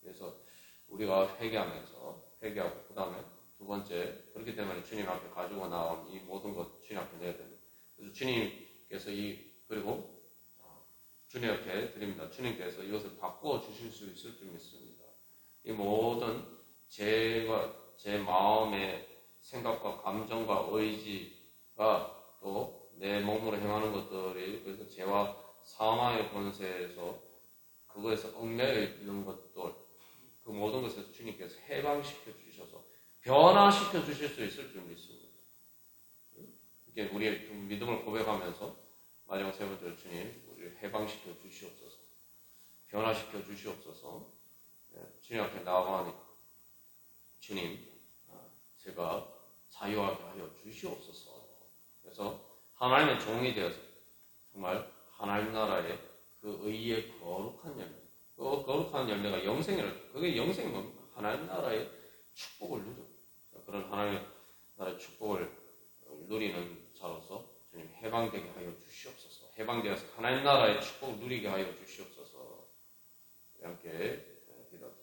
그래서 우리가 회개하고 그 다음에 두 번째 그렇기 때문에 주님 앞에 가지고 나온 이 모든 것 주님 앞에 내야 됩니다. 그래서 주님께서 그리고 주님 앞에 드립니다. 주님께서 이것을 바꿔 주실 수 있을 줄 믿습니다. 이 모든 제 마음의 생각과 감정과 의지가 또 내 몸으로 행하는 것들이 그래서 죄와 사망의 권세에서 그거에서 얽매여 있는 것들 그 모든 것에서 주님께서 해방시켜 주셔서 변화시켜 주실 수 있을 줄 믿습니다. 이게 우리의 믿음을 고백하면서 마지막 세 번째로 주님 우리를 해방시켜 주시옵소서, 변화시켜 주시옵소서. 주님 앞에 나아가니 주님 제가 자유하게 하여 주시옵소서. 그래서 하나님의 종이 되어서 정말 하나님 나라의 그 의의 거룩한 열매, 그 거룩한 열매가 영생이라. 그게 영생이 뭡니까? 하나님 나라의 축복을 누려. 그런 하나님 나라의 축복을 누리는 자로서 주님 해방되게 하여 주시옵소서. 해방되어서 하나님 나라의 축복을 누리게 하여 주시옵소서. 함께 기도합니다.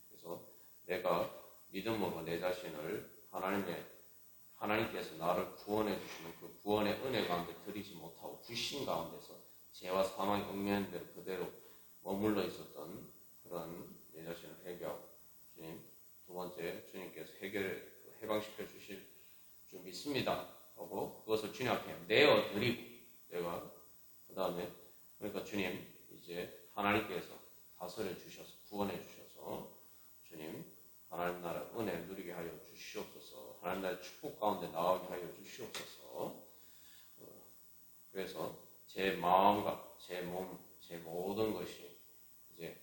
그래서 내가 믿음으로 내 자신을 하나님께서 나를 구원해 주시는 그 구원의 은혜 가운데 드리지 못하고 불신 가운데서 죄와 사망의 얽매인 대로 그대로 머물러 있었던 그런 내 자신을 회개하고 주님 두 번째 주님께서 해방시켜 주실 줄 믿습니다 하고 그것을 주님 앞에 내어 드리고 내가 그 다음에 그러니까 주님 이제 하나님께서 다스려 주셔서 구원해 주셔서 주님 하나님 나라 은혜 누리게 하여 주시옵소서. 하나님 나라의 축복 가운데 나가게 하여 주시옵소서. 그래서 제 마음과 제 몸, 제 모든 것이 이제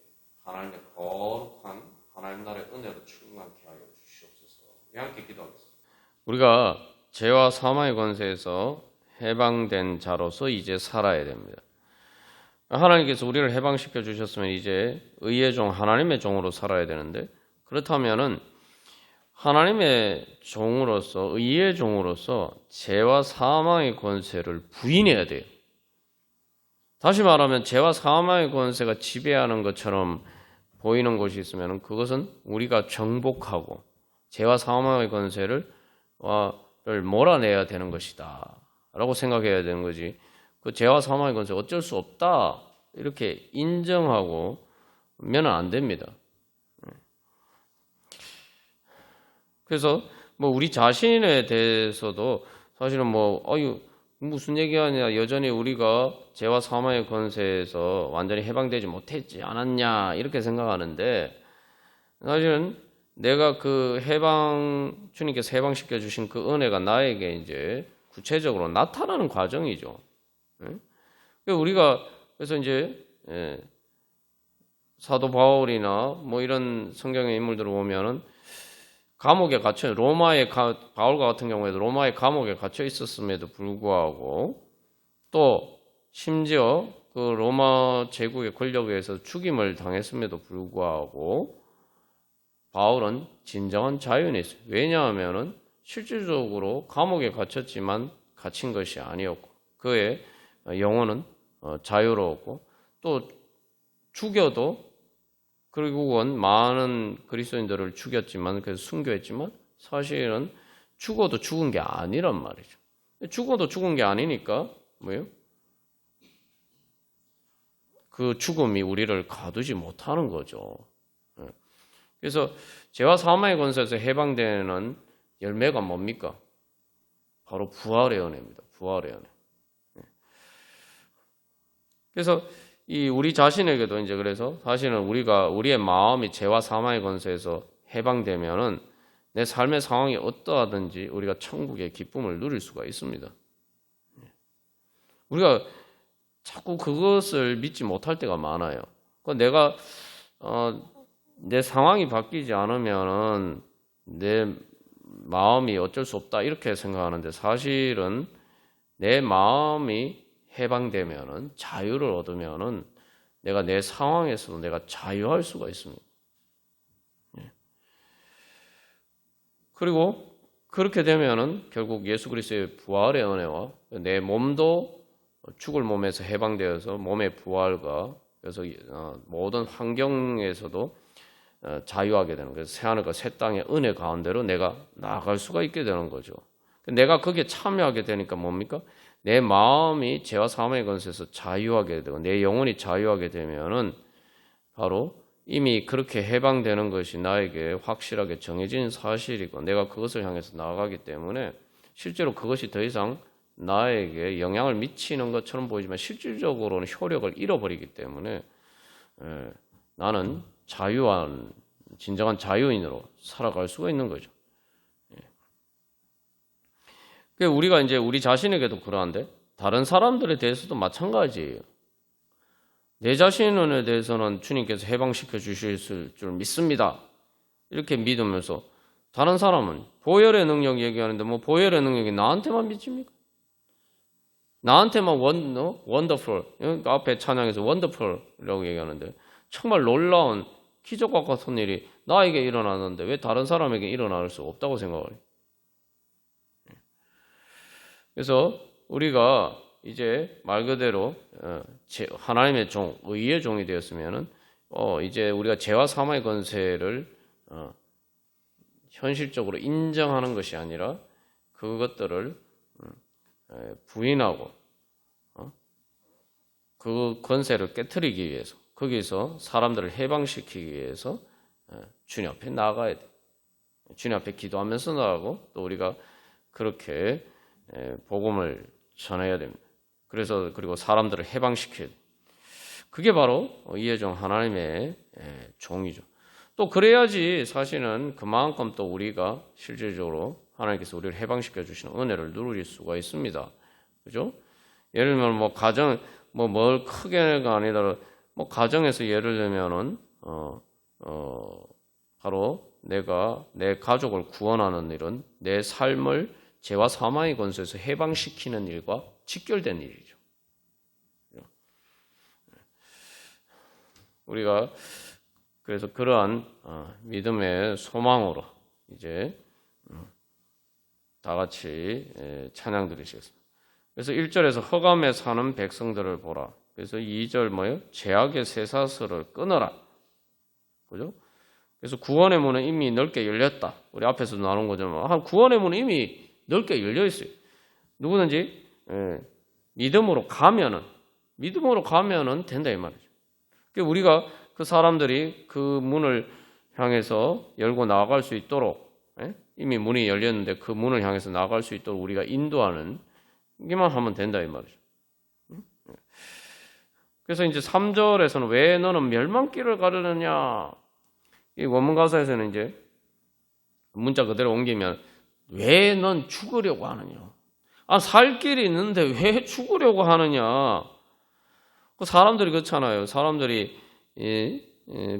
하나님의 거룩한 하나님 나라의 은혜로 충만케 하여 주시옵소서. 함께 기도하겠습니다. 우리가 죄와 사망의 권세에서 해방된 자로서 이제 살아야 됩니다. 하나님께서 우리를 해방시켜 주셨으면 이제 의의 종, 하나님의 종으로 살아야 되는데 그렇다면은 하나님의 종으로서 의의 종으로서 죄와 사망의 권세를 부인해야 돼요. 다시 말하면 죄와 사망의 권세가 지배하는 것처럼 보이는 것이 있으면 그것은 우리가 정복하고 죄와 사망의 권세를 몰아내야 되는 것이다 라고 생각해야 되는 거지. 그 죄와 사망의 권세 어쩔 수 없다 이렇게 인정하고 면 안 됩니다. 그래서 뭐 우리 자신에 대해서도 사실은 뭐 무슨 얘기하냐, 여전히 우리가 죄와 사망의 권세에서 완전히 해방되지 못했지 않았냐 이렇게 생각하는데, 사실은 내가 그 주님께서 해방시켜 주신 그 은혜가 나에게 이제 구체적으로 나타나는 과정이죠. 우리가 그래서 이제 사도 바울이나 뭐 이런 성경의 인물들을 보면은 감옥에 갇혀, 바울과 같은 경우에도 로마의 감옥에 갇혀 있었음에도 불구하고, 또 심지어 그 로마 제국의 권력에 의해서 죽임을 당했음에도 불구하고 바울은 진정한 자유인이 있어요. 왜냐하면은 실질적으로 감옥에 갇혔지만 갇힌 것이 아니었고, 그의 영혼은 자유로웠고, 또 죽여도 결국은 많은 그리스도인들을 죽였지만, 그래서 순교했지만 사실은 죽어도 죽은 게 아니란 말이죠. 죽어도 죽은 게 아니니까 뭐예요? 그 죽음이 우리를 가두지 못하는 거죠. 그래서 죄와 사망의 권세에서 해방되는 열매가 뭡니까? 바로 부활의 은혜입니다. 부활의 은혜. 그래서 우리 자신에게도 이제 그래서 사실은 우리의 마음이 죄와 사망의 권세에서 해방되면은 내 삶의 상황이 어떠하든지 우리가 천국의 기쁨을 누릴 수가 있습니다. 우리가 자꾸 그것을 믿지 못할 때가 많아요. 내가 내 상황이 바뀌지 않으면은 내 마음이 어쩔 수 없다 이렇게 생각하는데, 사실은 내 마음이 해방되면은, 자유를 얻으면은 내가 내 상황에서도 내가 자유할 수가 있습니다. 그리고 그렇게 되면은 결국 예수 그리스도의 부활의 은혜와 내 몸도 죽을 몸에서 해방되어서 몸의 부활과, 그래서 모든 환경에서도 자유하게 되는, 그래서 새하늘과 새 땅의 은혜 가운데로 내가 나아갈 수가 있게 되는 거죠. 내가 거기에 참여하게 되니까 뭡니까? 내 마음이 죄와 사망의 권세에서 자유하게 되고 내 영혼이 자유하게 되면은 바로 이미 그렇게 해방되는 것이 나에게 확실하게 정해진 사실이고, 내가 그것을 향해서 나아가기 때문에 실제로 그것이 더 이상 나에게 영향을 미치는 것처럼 보이지만 실질적으로는 효력을 잃어버리기 때문에 나는 진정한 자유인으로 살아갈 수가 있는 거죠. 우리가 이제 우리 자신에게도 그러한데 다른 사람들에 대해서도 마찬가지예요. 내 자신에 대해서는 주님께서 해방시켜 주실 줄 믿습니다. 이렇게 믿으면서 다른 사람은 보혈의 능력 얘기하는데 뭐 보혈의 능력이 나한테만 믿습니까? 나한테만 원더풀, 앞에 찬양에서 원더풀이라고 얘기하는데 정말 놀라운 기적과 같은 일이 나에게 일어나는데 왜 다른 사람에게 일어날 수 없다고 생각을 해요? 그래서 우리가 이제 말 그대로 하나님의 종, 의의 종이 되었으면은 이제 우리가 죄와 사망의 권세를 현실적으로 인정하는 것이 아니라 그것들을 부인하고 그 권세를 깨트리기 위해서, 거기서 사람들을 해방시키기 위해서 주님 앞에 나아가야 돼. 주님 앞에 기도하면서 나가고 또 우리가 그렇게 복음을 전해야 됩니다. 그리고 사람들을 해방시켜야 돼. 그게 바로 이의 종 하나님의 종이죠. 또 그래야지 사실은 그만큼 또 우리가 실질적으로 하나님께서 우리를 해방시켜 주시는 은혜를 누릴 수가 있습니다. 그죠? 예를 들면 뭘 크게가 아니라 가정에서 예를 들면은 바로 내가 내 가족을 구원하는 일은 내 삶을 죄와 사망의 권세에서 해방시키는 일과 직결된 일이죠. 우리가 그래서 그러한 믿음의 소망으로 이제 다 같이 찬양 드리시겠습니다. 그래서 1절에서 흑암에 사는 백성들을 보라. 그래서 2절 뭐예요? 죄악의 쇠사슬을 끊어라. 그죠? 그래서 구원의 문은 이미 넓게 열렸다. 우리 앞에서도 나눈 거지만 구원의 문은 이미 넓게 열려 있어요. 누구든지 믿음으로 가면은 된다 이 말이죠. 그러니까 우리가 그 사람들이 그 문을 향해서 열고 나아갈 수 있도록 이미 문이 열렸는데 그 문을 향해서 나갈 수 있도록 우리가 인도하는 이만 하면 된다 이 말이죠. 그래서 이제 3절에서는 왜 너는 멸망길을 가르느냐? 이 원문 가사에서는 이제 문자 그대로 옮기면 왜 넌 죽으려고 하느냐? 살 길이 있는데 왜 죽으려고 하느냐? 사람들이 그렇잖아요. 사람들이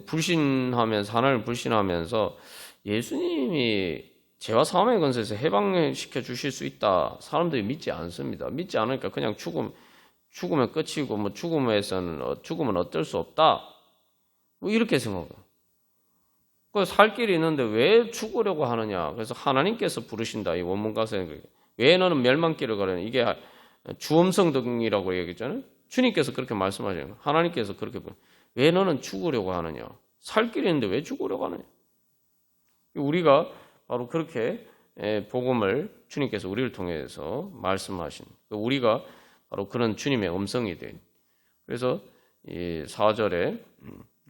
불신하면서 하나님을 불신하면서 예수님이 죄와 사망의 권세에서 해방시켜 주실 수 있다. 사람들이 믿지 않습니다. 믿지 않으니까 그냥 죽으면 끝이고 뭐 죽음은 어쩔 수 없다. 뭐 이렇게 생각해요. 살 길이 있는데 왜 죽으려고 하느냐? 그래서 하나님께서 부르신다. 이 원문 가사에 왜 너는 멸망길을 가려냐? 이게 주음성등이라고 얘기했잖아요. 주님께서 그렇게 말씀하셔요. 하나님께서 그렇게 왜 너는 죽으려고 하느냐? 살 길이 있는데 왜 죽으려고 하느냐? 우리가 바로 그렇게 복음을 주님께서 우리를 통해서 말씀하신 우리가 바로 그런 주님의 음성이 된. 그래서 이 4절에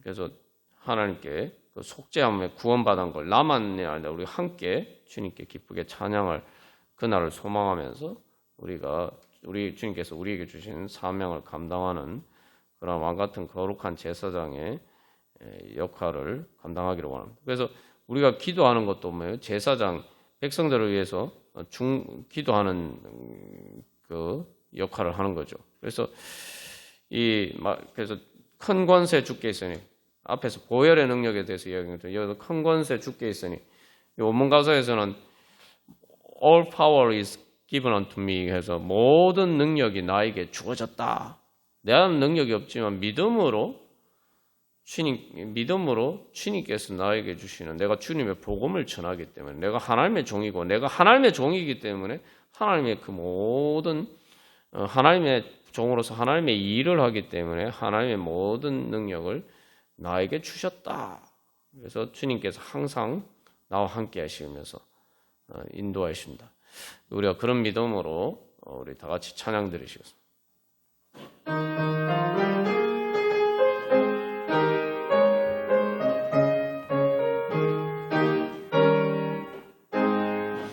그래서 하나님께 그 속죄함에 구원받은 걸 나만이 아니라 우리 함께 주님께 기쁘게 찬양할 그날을 소망하면서 우리 주님께서 우리에게 주신 사명을 감당하는 그런 왕 같은 거룩한 제사장의 역할을 감당하기를 원합니다. 그래서 우리가 기도하는 것도 뭐예요? 제사장 백성들을 위해서 기도하는 그 역할을 하는 거죠. 그래서 그래서 큰 권세 주께 있으니 앞에서 보혈의 능력에 대해서 이야기했죠. 여기서 큰 권세 주께 있으니 원문 가사에서는 all power is given unto me 해서 모든 능력이 나에게 주어졌다. 내가 능력이 없지만 믿음으로 주님께서 나에게 주시는 내가 주님의 복음을 전하기 때문에 내가 하나님의 종이고 내가 하나님의 종이기 때문에 하나님의 그 모든 하나님의 종으로서 하나님의 일을 하기 때문에 하나님의 모든 능력을 나에게 주셨다. 그래서 주님께서 항상 나와 함께 하시면서 인도하십니다. 우리가 그런 믿음으로 우리 다 같이 찬양 드리시겠습니다.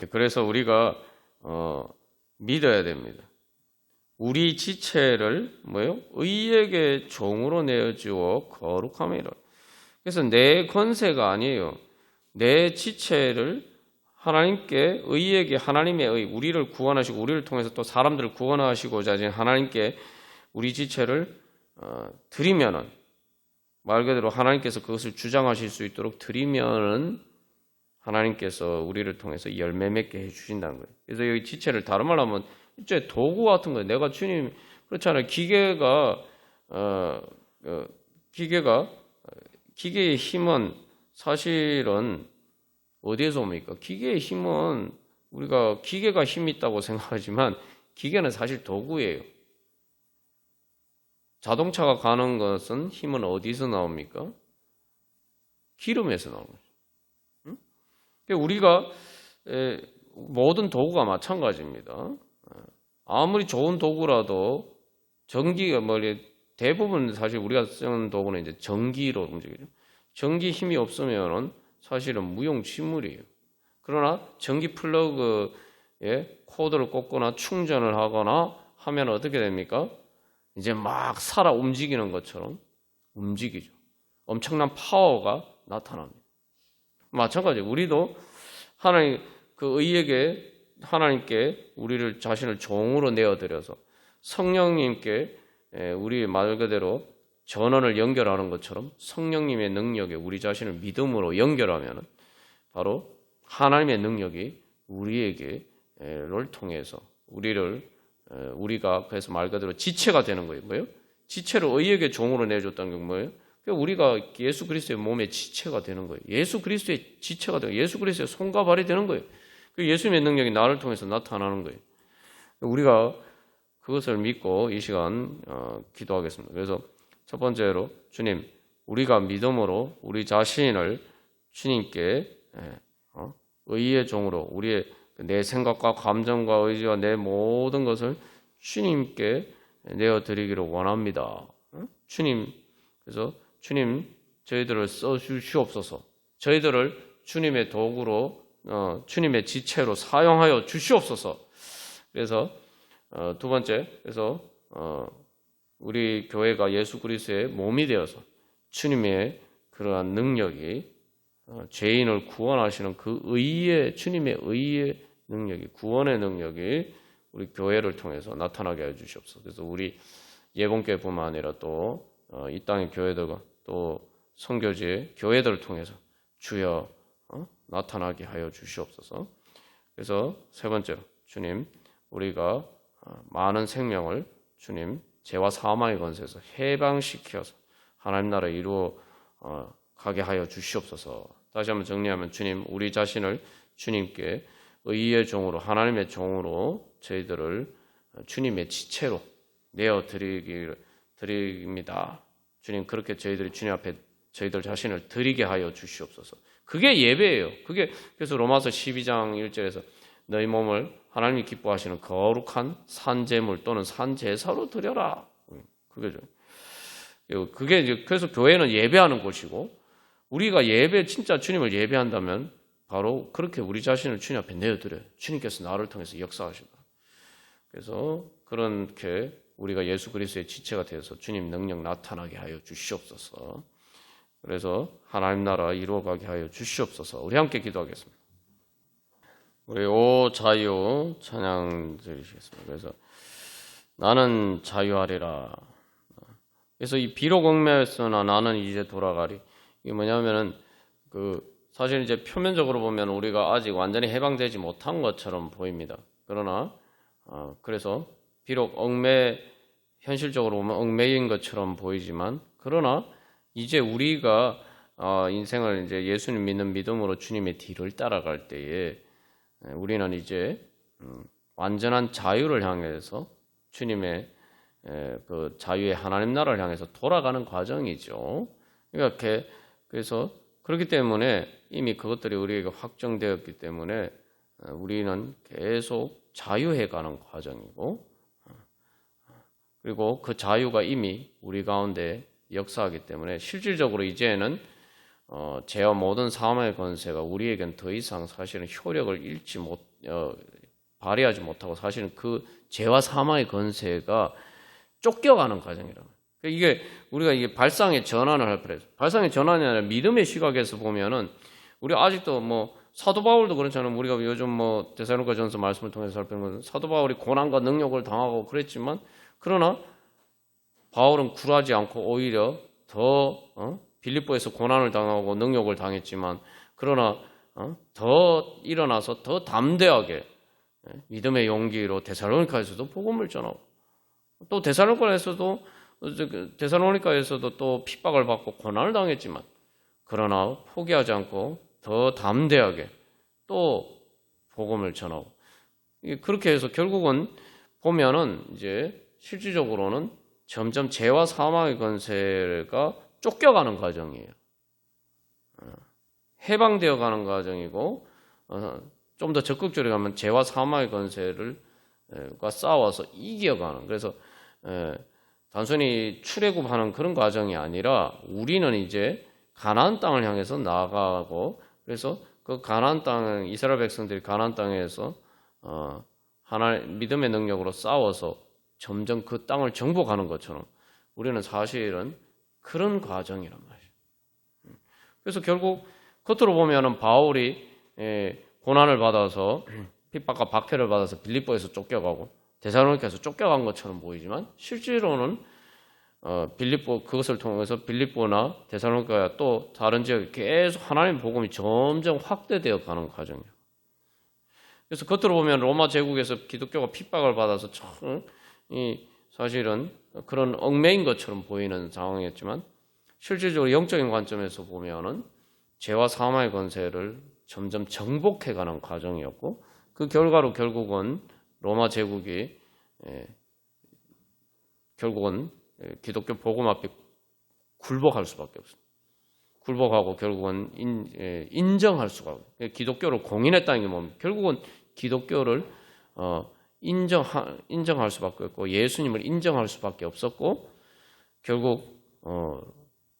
그래서 우리가 믿어야 됩니다. 우리 지체를 의에게 종으로 내어주어 거룩함이라. 그래서 내 권세가 아니에요. 내 지체를 하나님께 의에게 하나님의 의, 우리를 구원하시고 우리를 통해서 또 사람들을 구원하시고자 하신 하나님께 우리 지체를 드리면은 말 그대로 하나님께서 그것을 주장하실 수 있도록 드리면은 하나님께서 우리를 통해서 열매 맺게 해주신다는 거예요. 그래서 여기 지체를 다른 말로 하면 일종의 도구 같은 거예요. 내가 주님 그렇잖아요. 기계의 힘은 사실은 어디에서 옵니까? 기계의 힘은 우리가 기계가 힘이 있다고 생각하지만 기계는 사실 도구예요. 자동차가 가는 것은 힘은 어디서 나옵니까? 기름에서 나오는 거죠. 우리가 모든 도구가 마찬가지입니다. 아무리 좋은 도구라도 전기가 대부분 사실 우리가 쓰는 도구는 이제 전기로 움직이죠. 전기 힘이 없으면은 사실은 무용지물이에요. 그러나 전기 플러그에 코드를 꽂거나 충전을 하거나 하면 어떻게 됩니까? 이제 막 살아 움직이는 것처럼 움직이죠. 엄청난 파워가 나타납니다. 마찬가지 우리도 하나님 그 의에게 하나님께 우리를 자신을 종으로 내어드려서 성령님께 우리 말 그대로 전원을 연결하는 것처럼 성령님의 능력에 우리 자신을 믿음으로 연결하면 바로 하나님의 능력이 우리에게를 통해서 우리가 그래서 말 그대로 지체가 되는 거예요. 뭐예요? 지체를 의에게 종으로 내줬다는 게 뭐예요? 우리가 예수 그리스도의 몸의 지체가 되는 거예요. 예수 그리스도의 지체가 되고 예수 그리스도의 손과 발이 되는 거예요. 예수님의 능력이 나를 통해서 나타나는 거예요. 우리가 그것을 믿고 이 시간 기도하겠습니다. 그래서 첫 번째로 주님, 우리가 믿음으로 우리 자신을 주님께 의의 종으로 우리의 내 생각과 감정과 의지와 내 모든 것을 주님께 내어드리기를 원합니다. 주님, 그래서 주님 저희들을 써주시옵소서. 저희들을 주님의 도구로 주님의 지체로 사용하여 주시옵소서. 그래서 두 번째, 그래서 우리 교회가 예수 그리스도의 몸이 되어서 주님의 그러한 능력이 죄인을 구원하시는 그 의의 주님의 의의 능력이 구원의 능력이 우리 교회를 통해서 나타나게 해 주시옵소서. 그래서 우리 예봉교회뿐만 아니라 또 이 땅의 교회들과 또 선교지의 교회들을 통해서 주여 나타나게 하여 주시옵소서. 그래서 세 번째로 주님 우리가 많은 생명을 주님 죄와 사망의 권세에서 해방시켜서 하나님 나라에 이루어 가게 하여 주시옵소서. 다시 한번 정리하면 주님 우리 자신을 주님께 의의 종으로 하나님의 종으로 저희들을 주님의 지체로 내어 드립니다. 주님 그렇게 저희들이 주님 앞에 저희들 자신을 드리게 하여 주시옵소서. 그게 예배예요. 그게 그래서 로마서 12장 1절에서 너희 몸을 하나님이 기뻐하시는 거룩한 산제물 또는 산제사로 드려라. 그게죠. 그게 이제 그래서 교회는 예배하는 곳이고 우리가 예배 진짜 주님을 예배한다면 바로 그렇게 우리 자신을 주님 앞에 내어드려요. 주님께서 나를 통해서 역사하신다. 그래서 그렇게 우리가 예수 그리스도의 지체가 되어서 주님 능력 나타나게 하여 주시옵소서. 그래서 하나님 나라 이루어가게 하여 주시옵소서. 우리 함께 기도하겠습니다. 우리 오 자유 찬양 드리시겠습니다. 그래서 나는 자유하리라. 그래서 이 비록 얽매였으나 나는 이제 돌아가리. 이게 뭐냐면은 사실 이제 표면적으로 보면 우리가 아직 완전히 해방되지 못한 것처럼 보입니다. 그러나 그래서 비록 현실적으로 보면 얽매인 것처럼 보이지만 그러나 이제 우리가 인생을 이제 예수님 믿는 믿음으로 주님의 뒤를 따라갈 때에 우리는 이제 완전한 자유를 향해서 주님의 그 자유의 하나님 나라를 향해서 돌아가는 과정이죠. 그러니까 그래서 그렇기 때문에 이미 그것들이 우리에게 확정되었기 때문에 우리는 계속 자유해가는 과정이고 그리고 그 자유가 이미 우리 가운데 역사하기 때문에 실질적으로 이제는 죄와 모든 사망의 권세가 우리에겐 더 이상 사실은 효력을 발휘하지 못하고 사실은 그 죄와 사망의 권세가 쫓겨가는 과정이라고. 이게 우리가 이게 발상의 전환을 할 필요해요. 발상의 전환이 아니라 믿음의 시각에서 보면은 우리 아직도 사도 바울도 그렇잖아요. 우리가 요즘 데살로니가전서 말씀을 통해서 살피는 것은 사도 바울이 고난과 능력을 당하고 그랬지만 그러나 바울은 굴하지 않고 오히려 더 빌립보에서 고난을 당하고 능력을 당했지만 그러나 더 일어나서 더 담대하게 믿음의 용기로 데살로니가에서도 복음을 전하고 또 데살로니가에서도 또 핍박을 받고 고난을 당했지만 그러나 포기하지 않고 더 담대하게 또 복음을 전하고 그렇게 해서 결국은 보면은 이제 실질적으로는 점점 죄와 사망의 권세가 쫓겨가는 과정이에요. 해방되어 가는 과정이고 좀 더 적극적으로 가면 죄와 사망의 권세가 싸워서 이겨가는 그래서 단순히 출애굽하는 그런 과정이 아니라 우리는 이제 가나안 땅을 향해서 나아가고 그래서 그 가나안 땅 이스라엘 백성들이 가나안 땅에서 믿음의 능력으로 싸워서 점점 그 땅을 정복하는 것처럼 우리는 사실은 그런 과정이란 말이에요. 그래서 결국 겉으로 보면은 바울이 고난을 받아서 핍박과 박해를 받아서 빌립보에서 쫓겨가고 데살로니가에서 쫓겨간 것처럼 보이지만 실제로는 그것을 통해서 빌립보나 데살로니가 또 다른 지역에 계속 하나님의 복음이 점점 확대되어 가는 과정이에요. 그래서 겉으로 보면 로마 제국에서 기독교가 핍박을 받아서 사실은 그런 얽매인 것처럼 보이는 상황이었지만 실질적으로 영적인 관점에서 보면은 죄와 사망의 권세를 점점 정복해가는 과정이었고 그 결과로 결국은 로마 제국이 결국은 기독교 복음 앞에 굴복할 수밖에 없습니다. 굴복하고 결국은 인정할 수가 없어요. 기독교를 공인했다는 게 뭡니까? 결국은 기독교를 인정할 수밖에 없고 예수님을 인정할 수밖에 없었고 결국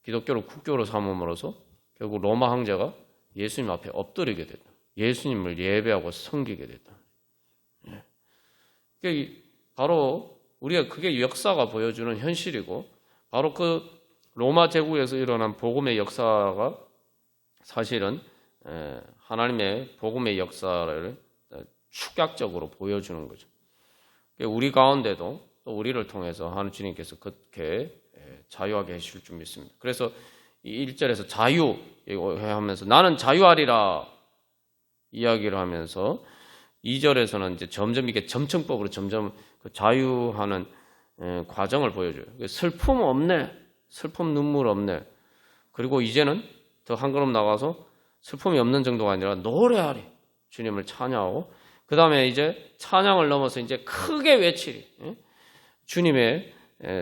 기독교를 국교로 삼음으로써 결국 로마 황제가 예수님 앞에 엎드리게 됐다. 예수님을 예배하고 섬기게 됐다. 그게 바로 우리가 그게 역사가 보여주는 현실이고, 바로 그 로마 제국에서 일어난 복음의 역사가 사실은 하나님의 복음의 역사를 축약적으로 보여주는 거죠. 우리 가운데도 또 우리를 통해서 하나님 주님께서 그렇게 자유하게 해주실 줄 믿습니다. 그래서 이 1절에서 자유 하면서 나는 자유하리라 이야기를 하면서 2절에서는 이제 점점 이게 점층법으로 점점 그 자유하는 과정을 보여줘요. 슬픔 없네, 슬픔 눈물 없네. 그리고 이제는 더 한 걸음 나가서 슬픔이 없는 정도가 아니라 노래하리, 주님을 찬양하고, 그 다음에 이제 찬양을 넘어서 이제 크게 외치리, 주님의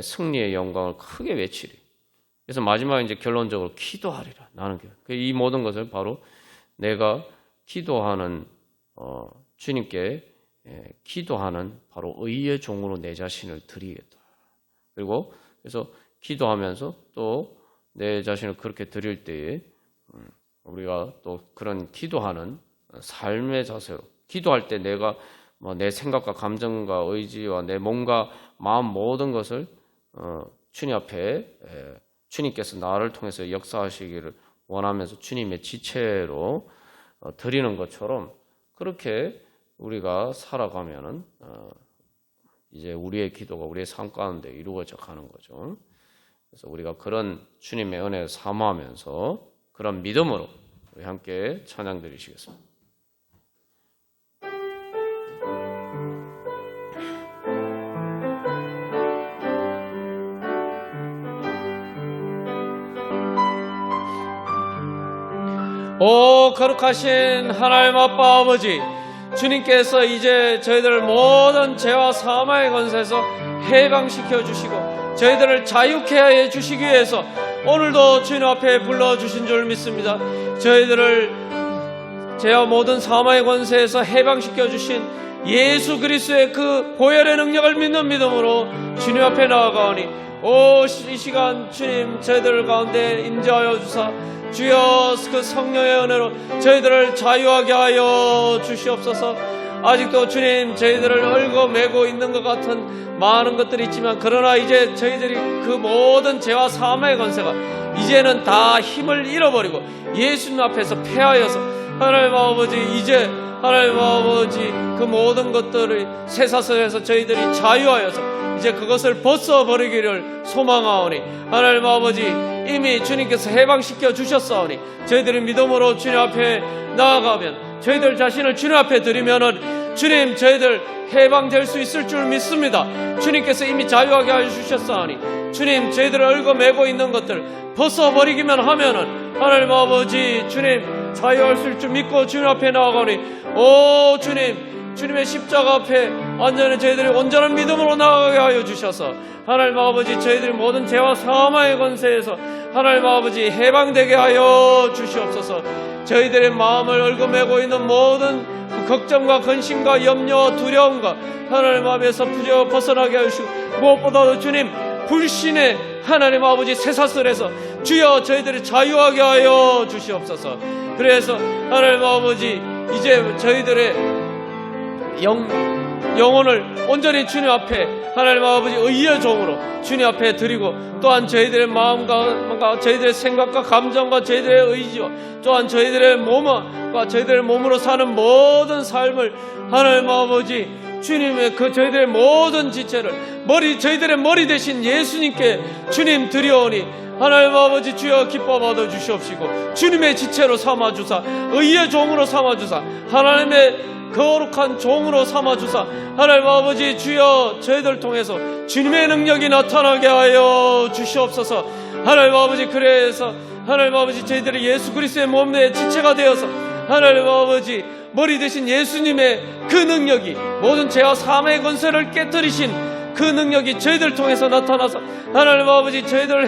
승리의 영광을 크게 외치리. 그래서 마지막에 이제 결론적으로 기도하리라. 나는 이 모든 것을 바로 내가 기도하는 주님께 기도하는 바로 의의 종으로 내 자신을 드리겠다. 그리고 그래서 기도하면서 또 내 자신을 그렇게 드릴 때에 우리가 또 그런 기도하는 삶의 자세로, 기도할 때 내가 내 생각과 감정과 의지와 내 몸과 마음 모든 것을 주님 앞에 주님께서 나를 통해서 역사하시기를 원하면서 주님의 지체로 드리는 것처럼 그렇게 우리가 살아가면은 이제 우리의 기도가 우리의 삶 가운데 이루어져 가는 거죠. 그래서 우리가 그런 주님의 은혜를 사모하면서 그런 믿음으로 우리 함께 찬양 드리시겠습니다. 오 거룩하신 하나님 아빠 아버지, 주님께서 이제 저희들을 모든 죄와 사망의 권세에서 해방시켜 주시고 저희들을 자유케 해 주시기 위해서 오늘도 주님 앞에 불러주신 줄 믿습니다. 저희들을 죄와 모든 사망의 권세에서 해방시켜 주신 예수 그리스도의 그 보혈의 능력을 믿는 믿음으로 주님 앞에 나아가오니, 이 시간 주님 저희들 가운데 임재하여 주사 주여 그 성령의 은혜로 저희들을 자유하게 하여 주시옵소서. 아직도 주님 저희들을 얽어매고 있는 것 같은 많은 것들이 있지만, 그러나 이제 저희들이 그 모든 죄와 사망의 권세가 이제는 다 힘을 잃어버리고 예수님 앞에서 패하여서 하나님 아버지, 이제 하나님 아버지 그 모든 것들을 쇠사슬에서 저희들이 자유하여서 이제 그것을 벗어버리기를 소망하오니, 하나님 아버지 이미 주님께서 해방시켜 주셨사오니 저희들이 믿음으로 주님 앞에 나아가면, 저희들 자신을 주님 앞에 드리면은 주님 저희들 해방될 수 있을 줄 믿습니다. 주님께서 이미 자유하게 해주셨사오니 주님 저희들을 얽어매고 있는 것들 벗어버리기만 하면은 하나님 아버지 주님 자유할 수 있을 줄 믿고 주님 앞에 나아가니, 오 주님, 주님의 십자가 앞에 완전히 저희들이 온전한 믿음으로 나아가게 하여 주셔서 하나님 아버지 저희들이 모든 죄와 사망의 권세에서 하나님 아버지 해방되게 하여 주시옵소서. 저희들의 마음을 얽어매고 있는 모든 걱정과 근심과 염려, 두려움과 하나님 앞에서 벗어나게 하시고, 무엇보다도 주님 불신의 하나님 아버지 쇠사슬에서 주여 저희들을 자유하게 하여 주시옵소서. 그래서 하나님 아버지 이제 저희들의 영혼을 온전히 주님 앞에 하나님 아버지 의의 종으로 주님 앞에 드리고, 또한 저희들의 마음과 저희들의 생각과 감정과 저희들의 의지와 또한 저희들의 몸과 저희들의 몸으로 사는 모든 삶을 하나님 아버지 주님의 그 저희들의 모든 지체를 저희들의 머리 되신 예수님께 주님 드려오니, 하나님 아버지 주여 기뻐 받아 주시옵시고 주님의 지체로 삼아주사 의의 종으로 삼아주사 하나님의 거룩한 종으로 삼아주사 하나님 아버지 주여 저희들 통해서 주님의 능력이 나타나게 하여 주시옵소서. 하나님 아버지 그래서 하나님 아버지 저희들이 예수 그리스도의 몸의 지체가 되어서 하나님 아버지 머리 되신 예수님의 그 능력이 모든 죄와 사망의 권세를 깨뜨리신 그 능력이 저희들 통해서 나타나서 하나님 아버지 저희들을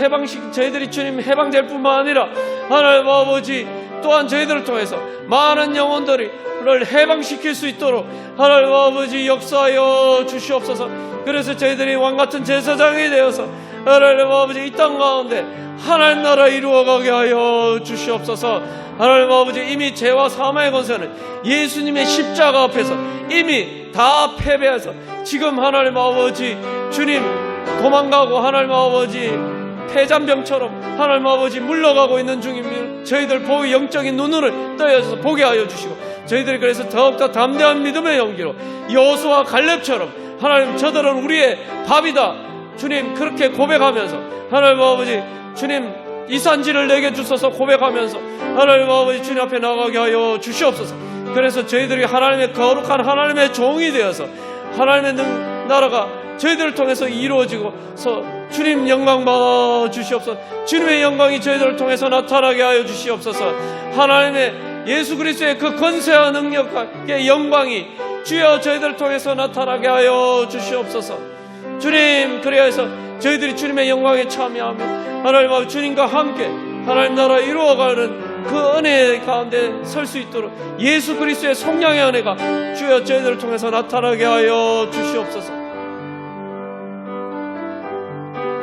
저희들이 주님 해방될 뿐만 아니라 하나님 아버지 또한 저희들을 통해서 많은 영혼들을 해방시킬 수 있도록 하나님 아버지 역사하여 주시옵소서. 그래서 저희들이 왕같은 제사장이 되어서 하나님 아버지 이 땅 가운데 하나님 나라 이루어가게 하여 주시옵소서. 하나님 아버지, 이미 죄와 사망의 권세는 예수님의 십자가 앞에서 이미 다 패배해서 지금 하나님 아버지 주님 도망가고 하나님 아버지 폐잔병처럼 하나님 아버지 물러가고 있는 중입니다. 저희들 보기 영적인 눈을 떠여서 보게 하여 주시고, 저희들이 그래서 더욱더 담대한 믿음의 용기로 여호수아 갈렙처럼 하나님 저들은 우리의 밥이다 주님 그렇게 고백하면서, 하나님 아버지 주님 이 산지를 내게 주소서 고백하면서 하나님 아버지 주님 앞에 나가게 하여 주시옵소서. 그래서 저희들이 하나님의 거룩한 하나님의 종이 되어서 하나님의 나라가 저희들을 통해서 이루어지고서 주님 영광 받아 주시옵소서. 주님의 영광이 저희들을 통해서 나타나게 하여 주시옵소서. 하나님의 예수 그리스도의 그 권세와 능력의 영광이 주여 저희들을 통해서 나타나게 하여 주시옵소서. 주님, 그래야 해서 저희들이 주님의 영광에 참여하며 하나님 아버지 주님과 함께 하나님 나라 이루어가는 그 은혜 가운데 설 수 있도록 예수 그리스도의 성령의 은혜가 주여 저희들을 통해서 나타나게 하여 주시옵소서.